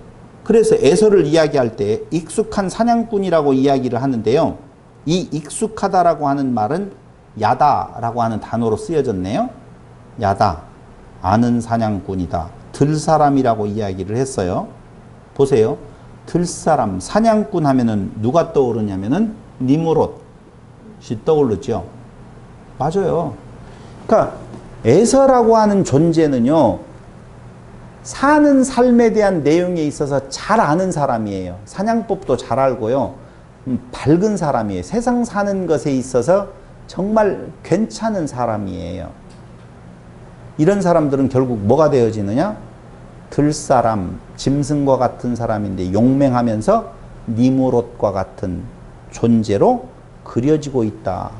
그래서 에서를 이야기할 때 익숙한 사냥꾼이라고 이야기를 하는데요, 이 익숙하다라고 하는 말은 야다라고 하는 단어로 쓰여졌네요. 야다, 아는 사냥꾼이다. 들사람이라고 이야기를 했어요. 보세요. 들사람, 사냥꾼 하면은 누가 떠오르냐면은 니므롯이 떠오르죠. 맞아요. 그러니까 에서라고 하는 존재는요, 사는 삶에 대한 내용에 있어서 잘 아는 사람이에요. 사냥법도 잘 알고요, 밝은 사람이에요. 세상 사는 것에 있어서 정말 괜찮은 사람이에요. 이런 사람들은 결국 뭐가 되어지느냐? 들사람, 짐승과 같은 사람인데 용맹하면서 니므롯과 같은 존재로 그려지고 있다.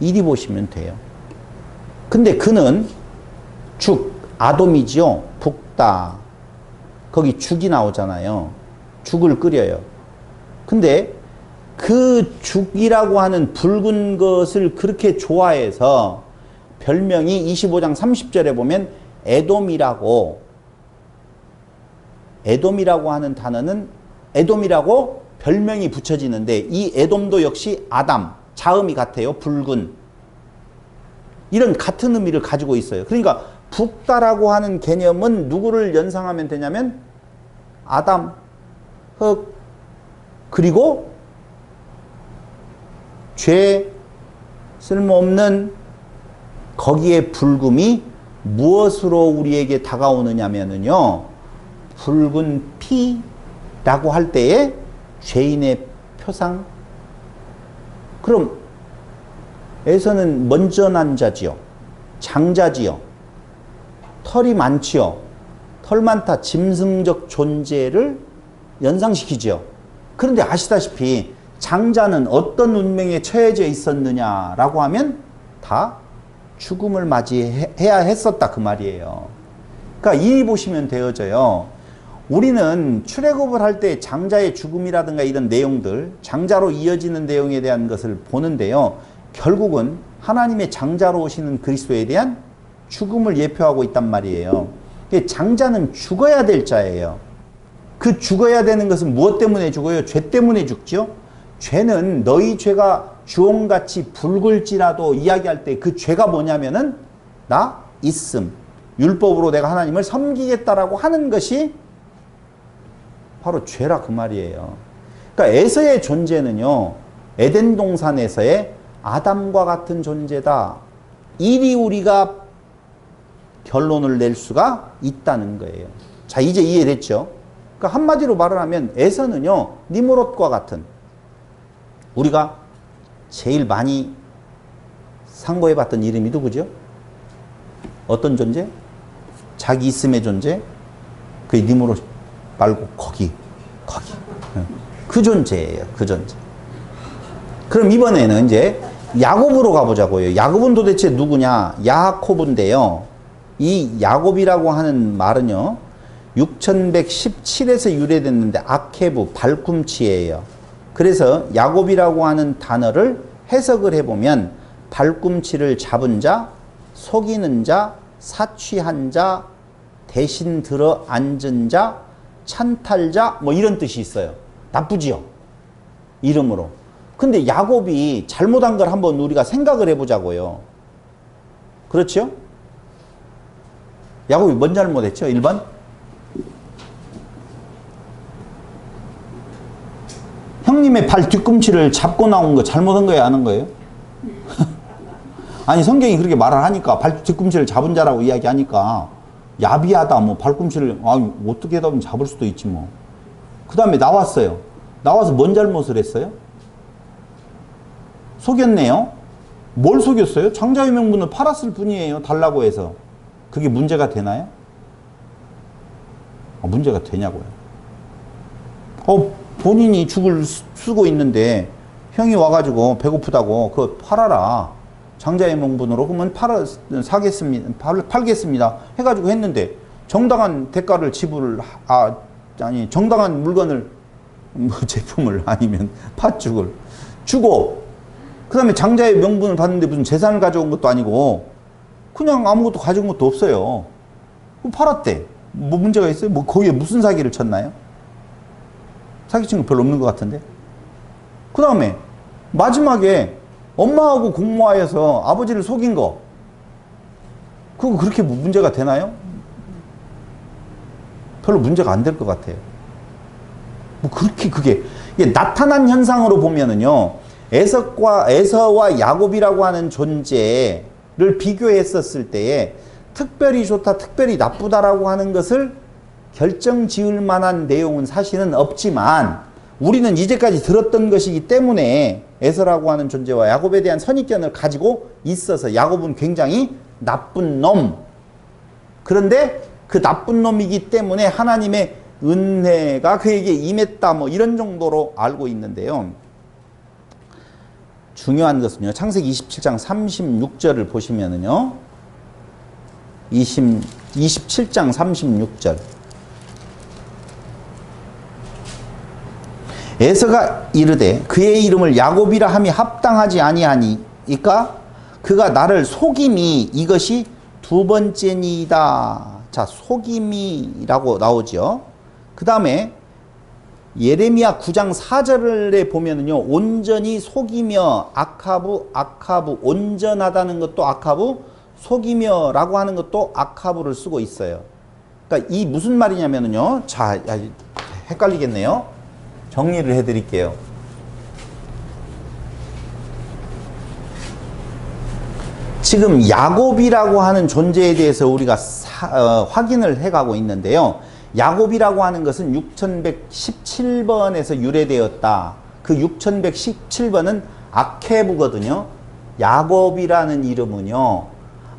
이리 보시면 돼요. 근데 그는 죽, 아돔이지요. 붓다. 거기 죽이 나오잖아요. 죽을 끓여요. 근데 그 죽이라고 하는 붉은 것을 그렇게 좋아해서 별명이 25장 30절에 보면 에돔이라고 하는 단어는 에돔이라고 별명이 붙여지는데, 이 에돔도 역시 아담, 자음이 같아요. 붉은. 이런 같은 의미를 가지고 있어요. 그러니까 붓다라고 하는 개념은 누구를 연상하면 되냐면 아담, 흙, 그리고 죄, 쓸모없는 거기에 붉음이 무엇으로 우리에게 다가오느냐면요, 붉은 피라고 할 때에 죄인의 표상. 그럼 에서는 먼저 난 자지요, 장자지요, 털이 많지요, 털만타 짐승적 존재를 연상시키죠. 그런데 아시다시피 장자는 어떤 운명에 처해져 있었느냐라고 하면 다 죽음을 맞이해야 했었다 그 말이에요. 그러니까 이리 보시면 되어져요. 우리는 출애굽을 할 때 장자의 죽음이라든가 이런 내용들, 장자로 이어지는 내용에 대한 것을 보는데요. 결국은 하나님의 장자로 오시는 그리스도에 대한 죽음을 예표하고 있단 말이에요. 장자는 죽어야 될 자예요. 그 죽어야 되는 것은 무엇 때문에 죽어요? 죄 때문에 죽죠. 죄는 너희 죄가 주홍같이 붉을지라도 이야기할 때 그 죄가 뭐냐면은 나 있음. 율법으로 내가 하나님을 섬기겠다라고 하는 것이 바로 죄라 그 말이에요. 그러니까 에서의 존재는요. 에덴 동산에서의 아담과 같은 존재다. 이리 우리가 결론을 낼 수가 있다는 거예요. 자, 이제 이해됐죠? 그러니까 한마디로 말을 하면 에서는요. 니므롯과 같은 우리가 제일 많이 상고해봤던 이름이 누구죠? 어떤 존재? 자기 있음의 존재? 그 니므롯 말고 거기 그 존재예요. 그 존재. 그럼 이번에는 이제 야곱으로 가보자고요. 야곱은 도대체 누구냐? 야코브인데요. 이 야곱이라고 하는 말은요. 6117에서 유래됐는데 아케브, 발꿈치예요. 그래서 야곱이라고 하는 단어를 해석을 해보면 발꿈치를 잡은 자, 속이는 자, 사취한 자, 대신 들어 앉은 자, 찬탈자 뭐 이런 뜻이 있어요. 나쁘지요? 이름으로. 근데 야곱이 잘못한 걸 한번 우리가 생각을 해보자고요. 그렇죠? 야곱이 뭔 잘못했죠? 1번? 형님의 발 뒤꿈치를 잡고 나온 거 잘못한 거예요? 안 한 거예요? 아니 성경이 그렇게 말을 하니까 발 뒤꿈치를 잡은 자라고 이야기하니까 야비하다 뭐 발꿈치를 어떻게 하다 보면 잡을 수도 있지 뭐. 그 다음에 나왔어요. 나와서 뭔 잘못을 했어요? 속였네요. 뭘 속였어요? 장자의 명분을 팔았을 뿐이에요. 달라고 해서. 그게 문제가 되나요? 문제가 되냐고요. 본인이 죽을 쓰고 있는데 형이 와가지고 배고프다고 그거 팔아라. 장자의 명분으로 그러면 팔겠습니다. 해가지고 했는데 정당한 대가를 지불을 정당한 물건을 뭐 제품을 아니면 팥죽을 주고 그 다음에 장자의 명분을 받는데 무슨 재산을 가져온 것도 아니고 그냥 아무것도 가져온 것도 없어요. 그럼 팔았대. 뭐 문제가 있어요? 뭐 거기에 무슨 사기를 쳤나요? 사기친 거 별로 없는 것 같은데. 그 다음에 마지막에 엄마하고 공모하여서 아버지를 속인 거 그거 그렇게 문제가 되나요? 별로 문제가 안 될 것 같아요. 뭐 그렇게 그게 나타난 현상으로 보면은요. 에서와 야곱이라고 하는 존재를 비교했었을 때에 특별히 좋다, 특별히 나쁘다라고 하는 것을 결정 지을 만한 내용은 사실은 없지만 우리는 이제까지 들었던 것이기 때문에 에서라고 하는 존재와 야곱에 대한 선입견을 가지고 있어서 야곱은 굉장히 나쁜 놈. 그런데 그 나쁜 놈이기 때문에 하나님의 은혜가 그에게 임했다 뭐 이런 정도로 알고 있는데요. 중요한 것은요. 창세기 27장 36절을 보시면은요. 27장 36절. 에서가 이르되 그의 이름을 야곱이라 함이 합당하지 아니하니까 그가 나를 속임이 이것이 두 번째니이다. 자, 속임이라고 나오죠. 그 다음에 예레미야 9장 4절에 보면은요. 온전히 속이며 아카부 온전하다는 것도 아카부 속이며 라고 하는 것도 아카부를 쓰고 있어요. 그러니까 이 무슨 말이냐면은요. 자, 헷갈리겠네요. 정리를 해드릴게요. 지금 야곱이라고 하는 존재에 대해서 우리가 확인을 해가고 있는데요. 야곱이라고 하는 것은 6117번에서 유래되었다. 그 6117번은 아케부거든요. 야곱이라는 이름은요.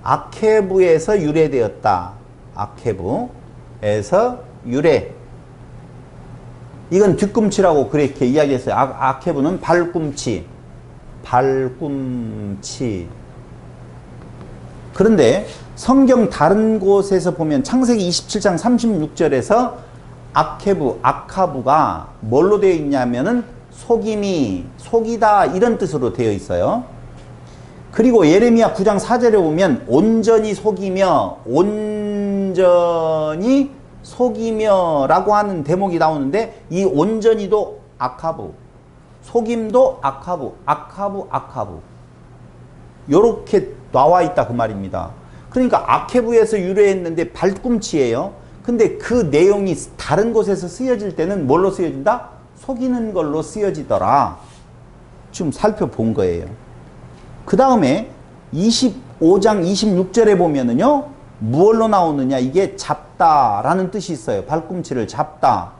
아케부에서 유래되었다. 아케부. 에서 유래. 이건 뒤꿈치라고 그렇게 이야기했어요. 아케부는 발꿈치. 발꿈치. 그런데 성경 다른 곳에서 보면 창세기 27장 36절에서 아카부가 뭘로 되어 있냐면은 속임이, 속이다 이런 뜻으로 되어 있어요. 그리고 예레미야 9장 4절에 보면 온전히 속이며 라고 하는 대목이 나오는데 이 온전히도 아카부, 속임도 아카부 요렇게 나와 있다 그 말입니다. 그러니까 아케부에서 유래했는데 발꿈치예요. 근데 그 내용이 다른 곳에서 쓰여질 때는 뭘로 쓰여진다? 속이는 걸로 쓰여지더라. 지금 살펴본 거예요. 그 다음에 25장 26절에 보면은요, 무얼로 나오느냐? 이게 잡다라는 뜻이 있어요. 발꿈치를 잡다.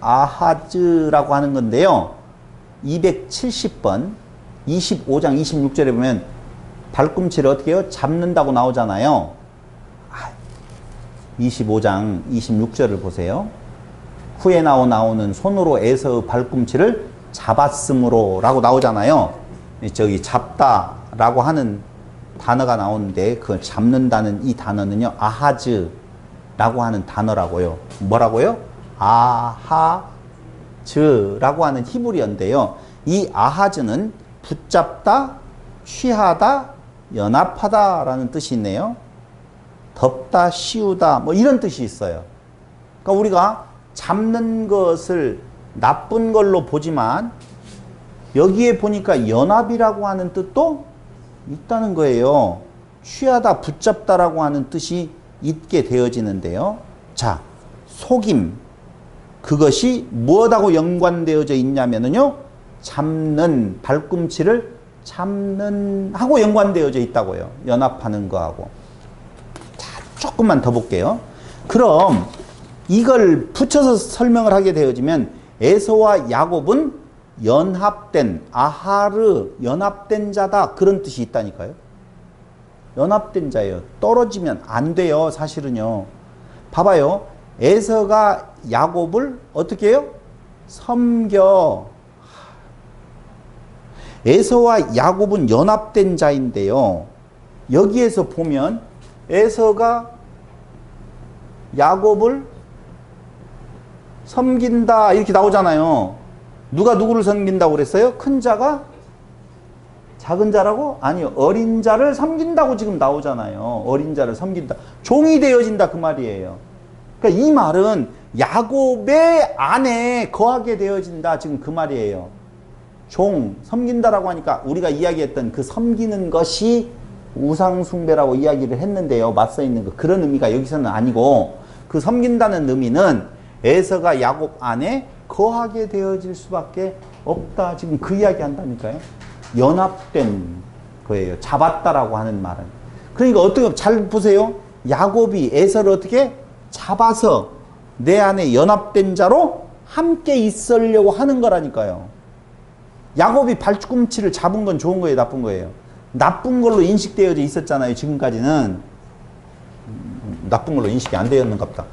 아하즈라고 하는 건데요. 270번 25장 26절에 보면 발꿈치를 어떻게 해요? 잡는다고 나오잖아요. 25장 26절을 보세요. 후에 나오는 손으로 에서의 발꿈치를 잡았으므로 라고 나오잖아요. 저기 잡다라고 하는 단어가 나오는데 그걸 잡는다는 이 단어는요. 아하즈라고 하는 단어라고요. 뭐라고요? 아하즈라고 하는 히브리어인데요. 이 아하즈는 붙잡다, 취하다, 연합하다 라는 뜻이 있네요. 덮다, 씌우다 뭐 이런 뜻이 있어요. 그러니까 우리가 잡는 것을 나쁜 걸로 보지만 여기에 보니까 연합이라고 하는 뜻도 있다는 거예요. 취하다, 붙잡다라고 하는 뜻이 있게 되어지는데요. 자, 속임. 그것이 무엇하고 연관되어져 있냐면요. 잡는, 발꿈치를 잡는 하고 연관되어져 있다고요. 연합하는 거하고. 자, 조금만 더 볼게요. 그럼 이걸 붙여서 설명을 하게 되어지면 에서와 야곱은 연합된, 연합된 자다 그런 뜻이 있다니까요. 연합된 자예요. 떨어지면 안 돼요. 사실은요. 봐봐요. 에서가 야곱을 어떻게 해요? 섬겨. 에서와 야곱은 연합된 자인데요. 여기에서 보면 에서가 야곱을 섬긴다 이렇게 나오잖아요. 누가 누구를 섬긴다고 그랬어요? 큰 자가 작은 자라고? 아니요. 어린 자를 섬긴다고 지금 나오잖아요. 어린 자를 섬긴다. 종이 되어진다 그 말이에요. 그러니까 이 말은 야곱의 안에 거하게 되어진다 지금 그 말이에요. 종, 섬긴다라고 하니까 우리가 이야기했던 그 섬기는 것이 우상숭배라고 이야기를 했는데요. 맞서 있는 거. 그런 의미가 여기서는 아니고 그 섬긴다는 의미는 에서가 야곱 안에 거하게 되어질 수밖에 없다. 지금 그 이야기 한다니까요. 연합된 거예요. 잡았다라고 하는 말은. 그러니까 어떻게 잘 보세요. 야곱이 에서를 어떻게 잡아서 내 안에 연합된 자로 함께 있으려고 하는 거라니까요. 야곱이 발꿈치를 잡은 건 좋은 거예요, 나쁜 거예요? 나쁜 걸로 인식되어져 있었잖아요. 지금까지는 나쁜 걸로 인식이 안 되었는가 보다.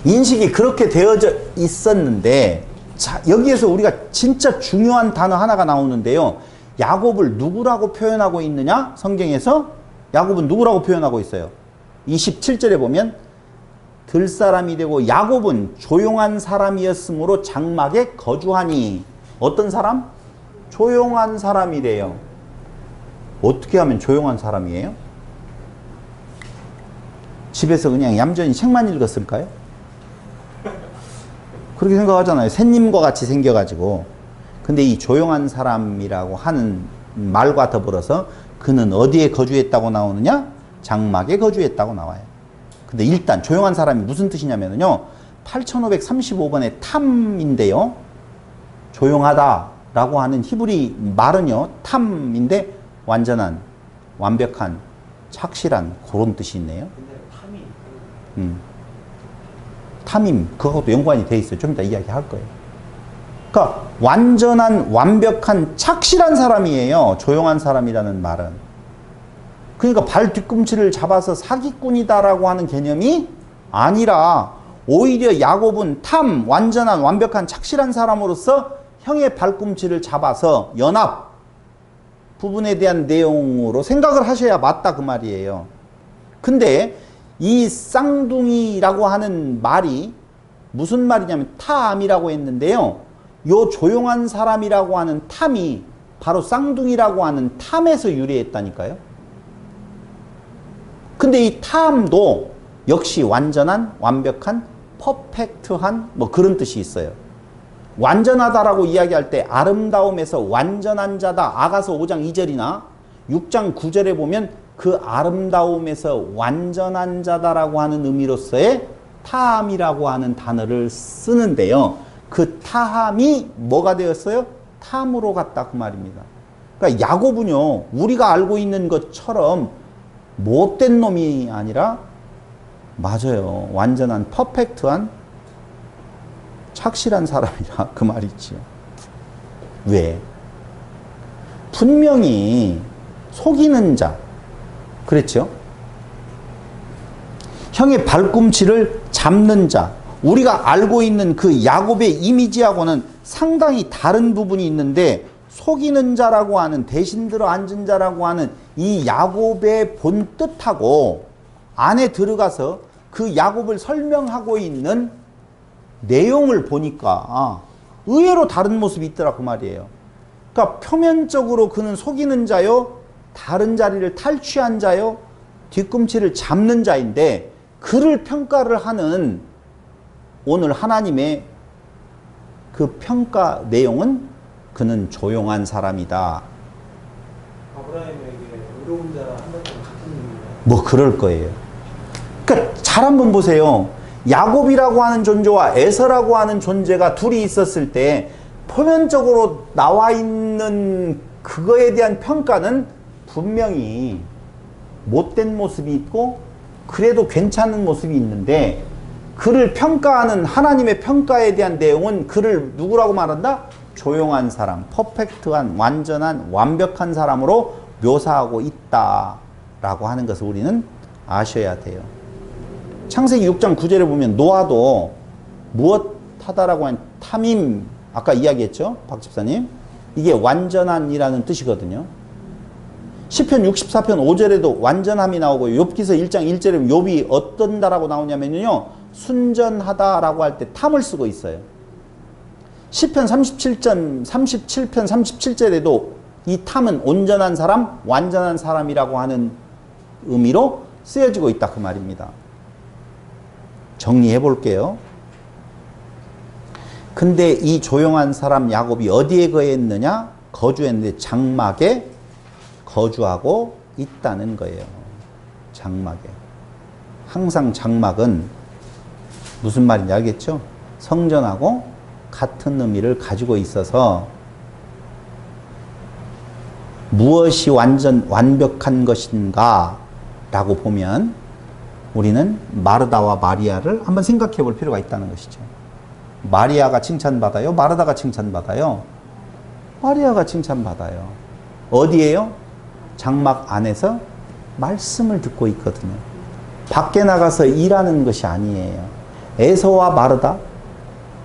인식이 그렇게 되어져 있었는데, 자, 여기에서 우리가 진짜 중요한 단어 하나가 나오는데요. 야곱을 누구라고 표현하고 있느냐? 성경에서 야곱은 누구라고 표현하고 있어요? 27절에 보면 들사람이 되고 야곱은 조용한 사람이었으므로 장막에 거주하니. 어떤 사람? 조용한 사람이래요. 어떻게 하면 조용한 사람이에요? 집에서 그냥 얌전히 책만 읽었을까요? 그렇게 생각하잖아요. 새님과 같이 생겨가지고. 근데 이 조용한 사람이라고 하는 말과 더불어서 그는 어디에 거주했다고 나오느냐? 장막에 거주했다고 나와요. 근데 일단 조용한 사람이 무슨 뜻이냐면요. 8535번의 탐인데요. 조용하다라고 하는 히브리 말은요. 탐인데 완전한, 완벽한, 착실한 그런 뜻이 있네요. 탐임, 그것도 연관이 돼 있어요. 좀 이따 이야기할 거예요. 그러니까 완전한, 완벽한, 착실한 사람이에요. 조용한 사람이라는 말은. 그러니까 발 뒤꿈치를 잡아서 사기꾼이다라고 하는 개념이 아니라 오히려 야곱은 완전한 완벽한 착실한 사람으로서 형의 발꿈치를 잡아서 연합 부분에 대한 내용으로 생각을 하셔야 맞다 그 말이에요. 근데 이 쌍둥이라고 하는 말이 무슨 말이냐면 탐이라고 했는데요. 요 조용한 사람이라고 하는 탐이 바로 쌍둥이라고 하는 탐에서 유래했다니까요. 근데 이 탐도 역시 완전한 완벽한 퍼펙트한 뭐 그런 뜻이 있어요. 완전하다라고 이야기할 때 아름다움에서 완전한 자다 아가서 5장 2절이나 6장 9절에 보면 그 아름다움에서 완전한 자다라고 하는 의미로서의 타함이라고 하는 단어를 쓰는데요. 그 타함이 뭐가 되었어요? 탐으로 갔다 그 말입니다. 그러니까 야곱은요, 우리가 알고 있는 것처럼 못된 놈이 아니라 맞아요. 완전한 퍼펙트한 착실한 사람이라 그 말이지요. 왜? 분명히 속이는 자 그랬죠? 형의 발꿈치를 잡는 자 우리가 알고 있는 그 야곱의 이미지하고는 상당히 다른 부분이 있는데 속이는 자라고 하는 대신 들어 앉은 자라고 하는 이 야곱의 본 뜻하고 안에 들어가서 그 야곱을 설명하고 있는 내용을 보니까 의외로 다른 모습이 있더라 그 말이에요. 그러니까 표면적으로 그는 속이는 자요, 다른 자리를 탈취한 자요, 뒤꿈치를 잡는 자인데 그를 평가를 하는 오늘 하나님의 그 평가 내용은 그는 조용한 사람이다. 아브라함에게 의로운 자랑 한번 같은 의미예요. 뭐 그럴 거예요. 그러니까 잘 한번 보세요. 야곱이라고 하는 존재와 에서라고 하는 존재가 둘이 있었을 때 표면적으로 나와 있는 그거에 대한 평가는 분명히 못된 모습이 있고 그래도 괜찮은 모습이 있는데 그를 평가하는 하나님의 평가에 대한 내용은 그를 누구라고 말한다? 조용한 사람, 퍼펙트한, 완전한, 완벽한 사람으로 묘사하고 있다라고 하는 것을 우리는 아셔야 돼요. 창세기 6장 9절에 보면 노아도 무엇하다라고 한 탐임, 아까 이야기했죠? 박 집사님. 이게 완전한이라는 뜻이거든요. 시편 64편 5절에도 완전함이 나오고 욥기서 1장 1절에 욥이 어떤다라고 나오냐면요. 순전하다라고 할 때 탐을 쓰고 있어요. 시편 37편 37절에도 이 탐은 온전한 사람, 완전한 사람이라고 하는 의미로 쓰여지고 있다 그 말입니다. 정리해 볼게요. 근데 이 조용한 사람 야곱이 어디에 거했느냐? 거주했는데 장막에 거주하고 있다는 거예요. 장막에. 항상 장막은 무슨 말인지 알겠죠? 성전하고 같은 의미를 가지고 있어서 무엇이 완벽한 것인가 라고 보면 우리는 마르다와 마리아를 한번 생각해 볼 필요가 있다는 것이죠. 마리아가 칭찬받아요? 마르다가 칭찬받아요? 마리아가 칭찬받아요. 어디에요? 장막 안에서 말씀을 듣고 있거든요. 밖에 나가서 일하는 것이 아니에요. 에서와 마르다,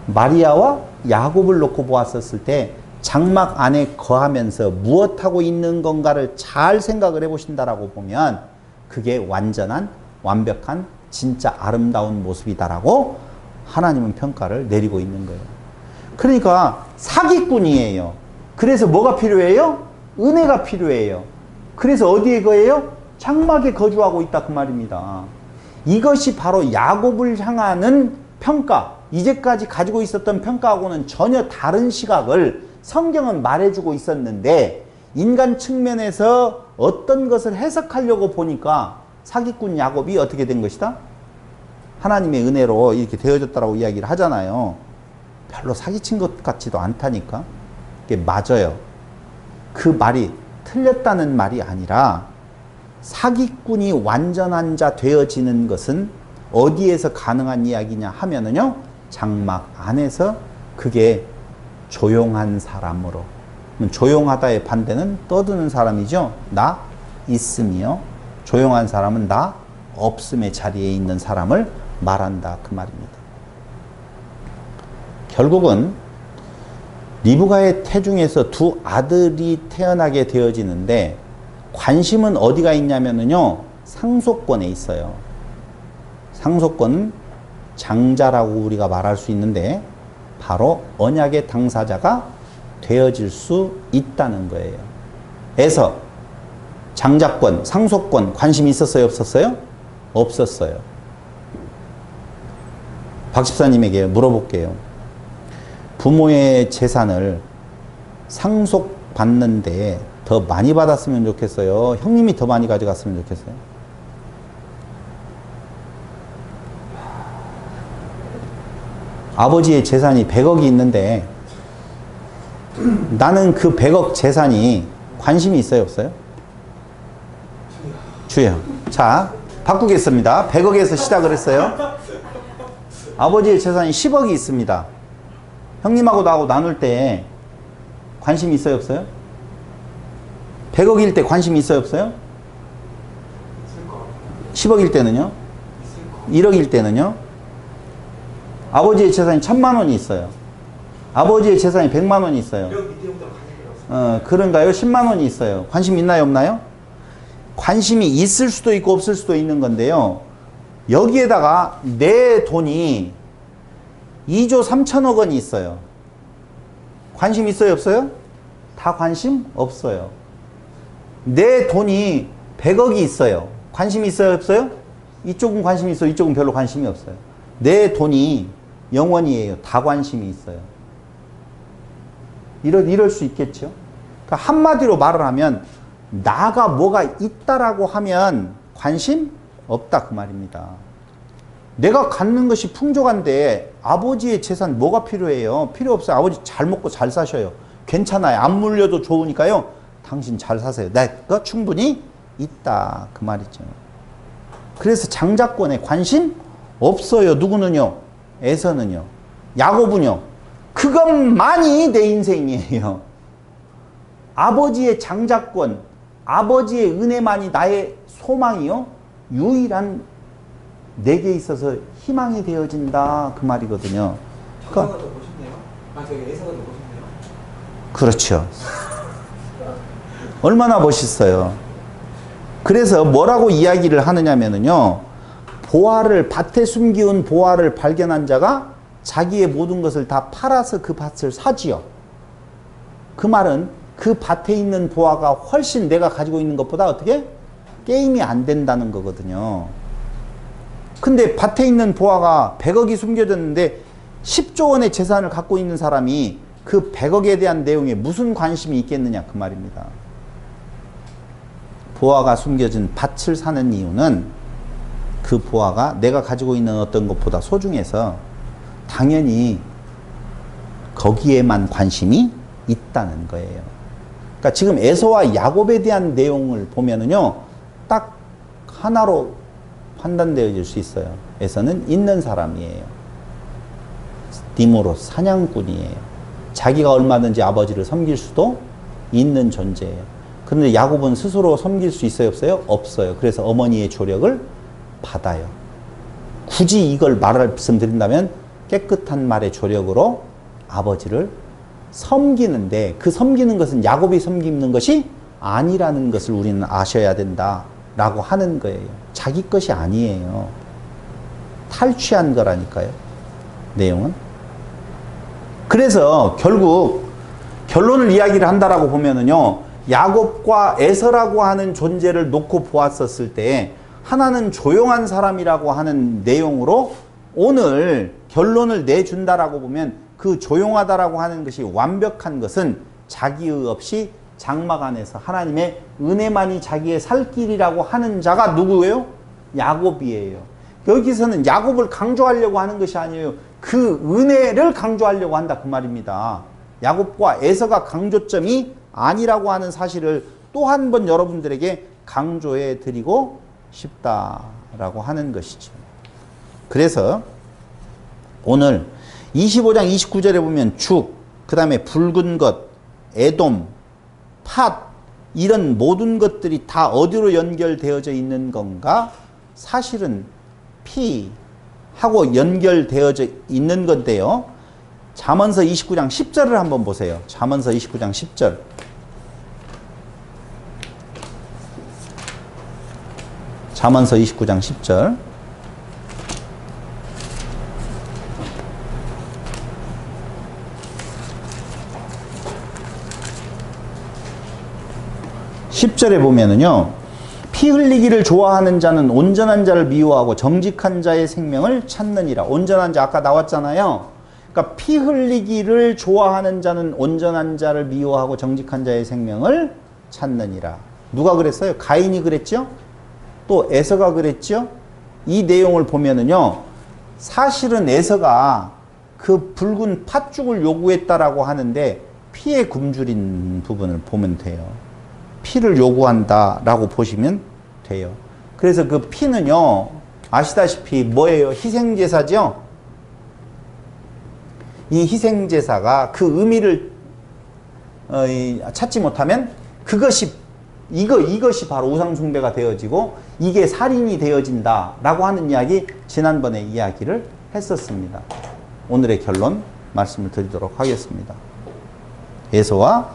마리아와 야곱을 놓고 보았었을 때 장막 안에 거하면서 무엇하고 있는 건가를 잘 생각을 해보신다라고 보면 그게 완전한 완벽한 진짜 아름다운 모습이다라고 하나님은 평가를 내리고 있는 거예요. 그러니까 사기꾼이에요. 그래서 뭐가 필요해요? 은혜가 필요해요. 그래서 어디에 거해요? 장막에 거주하고 있다 그 말입니다. 이것이 바로 야곱을 향하는 평가, 이제까지 가지고 있었던 평가하고는 전혀 다른 시각을 성경은 말해주고 있었는데 인간 측면에서 어떤 것을 해석하려고 보니까 사기꾼 야곱이 어떻게 된 것이다? 하나님의 은혜로 이렇게 되어졌다라고 이야기를 하잖아요. 별로 사기친 것 같지도 않다니까. 그게 맞아요. 그 말이 틀렸다는 말이 아니라 사기꾼이 완전한 자 되어지는 것은 어디에서 가능한 이야기냐 하면은요, 장막 안에서 그게 조용한 사람으로. 조용하다의 반대는 떠드는 사람이죠. 나 있음이요. 조용한 사람은 나 없음의 자리에 있는 사람을 말한다 그 말입니다. 결국은 리브가의 태중에서 두 아들이 태어나게 되어지는데 관심은 어디가 있냐면요 상속권에 있어요. 상속권은 장자라고 우리가 말할 수 있는데 바로 언약의 당사자가 되어질 수 있다는 거예요. 그래서 장자권, 상속권 관심이 있었어요? 없었어요? 없었어요. 박 집사님에게 물어볼게요. 부모의 재산을 상속받는데 더 많이 받았으면 좋겠어요? 형님이 더 많이 가져갔으면 좋겠어요? 아버지의 재산이 100억이 있는데 나는 그 100억 재산이 관심이 있어요? 없어요? 주요. 자, 바꾸겠습니다. 100억에서 시작을 했어요. 아버지의 재산이 10억이 있습니다. 형님하고 나하고 나눌 때 관심이 있어요? 없어요? 100억일 때 관심이 있어요? 없어요? 10억일 때는요? 1억일 때는요? 아버지의 재산이 1000만 원이 있어요. 아버지의 재산이 100만 원이 있어요. 그런가요? 10만 원이 있어요. 관심 있나요? 없나요? 관심이 있을 수도 있고 없을 수도 있는 건데요. 여기에다가 내 돈이 2조 3천억 원이 있어요. 관심 있어요? 없어요? 다 관심 없어요. 내 돈이 100억이 있어요. 관심 있어요? 없어요? 이쪽은 관심이 있어요. 이쪽은 별로 관심이 없어요. 내 돈이 영원이에요. 다 관심이 있어요. 이럴 수 있겠죠. 그러니까 한마디로 말을 하면 나가 뭐가 있다라고 하면 관심 없다 그 말입니다. 내가 갖는 것이 풍족한데 아버지의 재산 뭐가 필요해요? 필요 없어요. 아버지 잘 먹고 잘 사셔요. 괜찮아요. 안 물려도 좋으니까요. 당신 잘 사세요. 내가 충분히 있다 그 말이죠. 그래서 장자권에 관심 없어요. 누구는요? 에서는요. 야곱은요. 그것만이 내 인생이에요. 아버지의 장자권, 아버지의 은혜만이 나의 소망이요. 유일한 내게 있어서 희망이 되어진다 그 말이거든요. 장사가 더 멋있네요. 저기 애사가 더 멋있네요. 그렇죠. 얼마나 멋있어요. 그래서 뭐라고 이야기를 하느냐면요. 보화를 밭에 숨기운 보화를 발견한 자가 자기의 모든 것을 다 팔아서 그 밭을 사지요. 그 말은 그 밭에 있는 보화가 훨씬 내가 가지고 있는 것보다 어떻게? 게임이 안 된다는 거거든요. 근데 밭에 있는 보화가 100억이 숨겨졌는데 10조 원의 재산을 갖고 있는 사람이 그 100억에 대한 내용에 무슨 관심이 있겠느냐 그 말입니다. 보화가 숨겨진 밭을 사는 이유는 그 보화가 내가 가지고 있는 어떤 것보다 소중해서 당연히 거기에만 관심이 있다는 거예요. 그러니까 지금 에서와 야곱에 대한 내용을 보면은요, 딱 하나로 판단되어질 수 있어요. 에서는 있는 사람이에요. 디모로스, 사냥꾼이에요. 자기가 얼마든지 아버지를 섬길 수도 있는 존재예요. 그런데 야곱은 스스로 섬길 수 있어요? 없어요? 없어요. 그래서 어머니의 조력을 받아요. 굳이 이걸 말씀드린다면 깨끗한 말의 조력으로 아버지를 섬기는데 그 섬기는 것은 야곱이 섬기는 것이 아니라는 것을 우리는 아셔야 된다라고 하는 거예요. 자기 것이 아니에요. 탈취한 거라니까요. 내용은. 그래서 결국 결론을 이야기를 한다라고 보면은요. 야곱과 에서라고 하는 존재를 놓고 보았었을 때 하나는 조용한 사람이라고 하는 내용으로 오늘 결론을 내준다라고 보면 그 조용하다라고 하는 것이 완벽한 것은 자기의 없이 장막 안에서 하나님의 은혜만이 자기의 살 길이라고 하는 자가 누구예요? 야곱이에요. 여기서는 야곱을 강조하려고 하는 것이 아니에요. 그 은혜를 강조하려고 한다 그 말입니다. 야곱과 에서가 강조점이 아니라고 하는 사실을 또 한 번 여러분들에게 강조해 드리고 싶다라고 하는 것이죠. 그래서 오늘 25장 29절에 보면 죽, 그 다음에 붉은 것, 에돔, 팥, 이런 모든 것들이 다 어디로 연결되어져 있는 건가? 사실은 피하고 연결되어져 있는 건데요. 잠언서 29장 10절을 한번 보세요. 잠언서 29장 10절. 잠언서 29장 10절. (10절에) 보면은요, 피 흘리기를 좋아하는 자는 온전한 자를 미워하고 정직한 자의 생명을 찾느니라. 온전한 자 아까 나왔잖아요. 그러니까 피 흘리기를 좋아하는 자는 온전한 자를 미워하고 정직한 자의 생명을 찾느니라. 누가 그랬어요? 가인이 그랬죠? 또 에서가 그랬죠? 이 내용을 보면은요, 사실은 에서가 그 붉은 팥죽을 요구했다라고 하는데 피에 굶주린 부분을 보면 돼요. 피를 요구한다라고 보시면 돼요. 그래서 그 피는요, 아시다시피 뭐예요? 희생제사죠? 이 희생제사가 그 의미를 찾지 못하면 이것이 바로 우상숭배가 되어지고 이게 살인이 되어진다라고 하는 이야기, 지난번에 이야기를 했었습니다. 오늘의 결론 말씀을 드리도록 하겠습니다. 에서와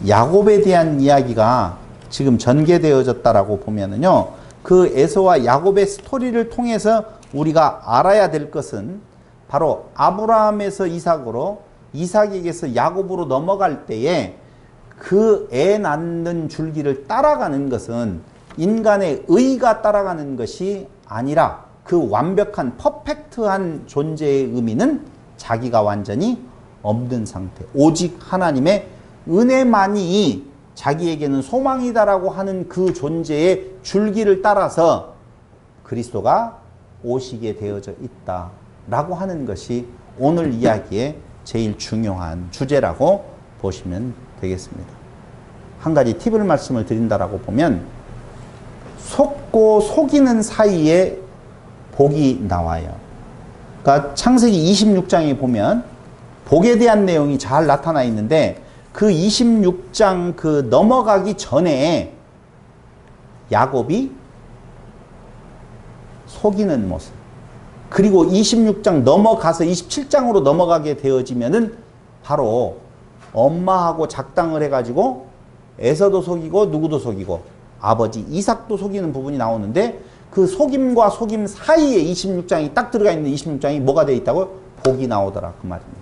야곱에 대한 이야기가 지금 전개되어졌다라고 보면은요, 그 에서와 야곱의 스토리를 통해서 우리가 알아야 될 것은 바로 아브라함에서 이삭으로, 이삭에게서 야곱으로 넘어갈 때에 그 애 낳는 줄기를 따라가는 것은 인간의 의가 따라가는 것이 아니라 그 완벽한 퍼펙트한 존재의 의미는 자기가 완전히 없는 상태, 오직 하나님의 은혜만이 자기에게는 소망이다라고 하는 그 존재의 줄기를 따라서 그리스도가 오시게 되어져 있다라고 하는 것이 오늘 이야기의 제일 중요한 주제라고 보시면 되겠습니다. 한 가지 팁을 말씀을 드린다라고 보면, 속고 속이는 사이에 복이 나와요. 그러니까 창세기 26장에 보면 복에 대한 내용이 잘 나타나 있는데, 그 26장 그 넘어가기 전에 야곱이 속이는 모습, 그리고 26장 넘어가서 27장으로 넘어가게 되어지면은 바로 엄마하고 작당을 해가지고 에서도 속이고 누구도 속이고 아버지 이삭도 속이는 부분이 나오는데, 그 속임과 속임 사이에 26장이 딱 들어가 있는 26장이 뭐가 되어 있다고? 복이 나오더라, 그 말입니다.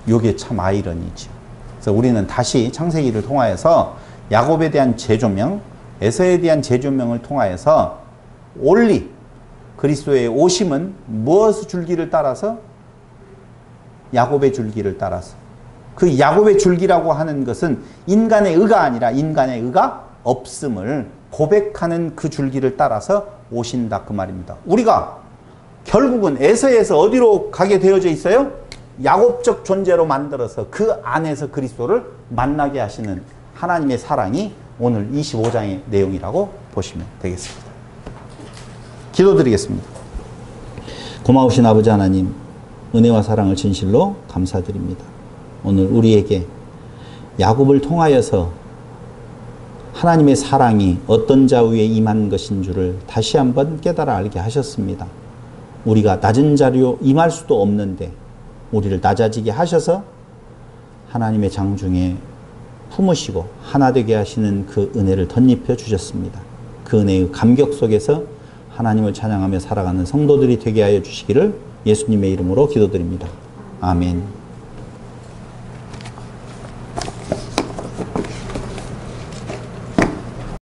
요게 참 아이러니죠. 그래서 우리는 다시 창세기를 통하여서 야곱에 대한 재조명, 에서에 대한 재조명을 통하여서 올리 그리스도의 오심은 무엇의 줄기를 따라서? 야곱의 줄기를 따라서. 그 야곱의 줄기라고 하는 것은 인간의 의가 아니라 인간의 의가 없음을 고백하는 그 줄기를 따라서 오신다, 그 말입니다. 우리가 결국은 에서에서 어디로 가게 되어져 있어요? 야곱적 존재로 만들어서 그 안에서 그리스도를 만나게 하시는 하나님의 사랑이 오늘 25장의 내용이라고 보시면 되겠습니다. 기도드리겠습니다. 고마우신 아버지 하나님, 은혜와 사랑을 진실로 감사드립니다. 오늘 우리에게 야곱을 통하여서 하나님의 사랑이 어떤 자 위에 임한 것인 줄을 다시 한번 깨달아 알게 하셨습니다. 우리가 낮은 자리로 임할 수도 없는데 우리를 낮아지게 하셔서 하나님의 장중에 품으시고 하나 되게 하시는 그 은혜를 덧입혀 주셨습니다. 그 은혜의 감격 속에서 하나님을 찬양하며 살아가는 성도들이 되게 하여 주시기를 예수님의 이름으로 기도드립니다. 아멘.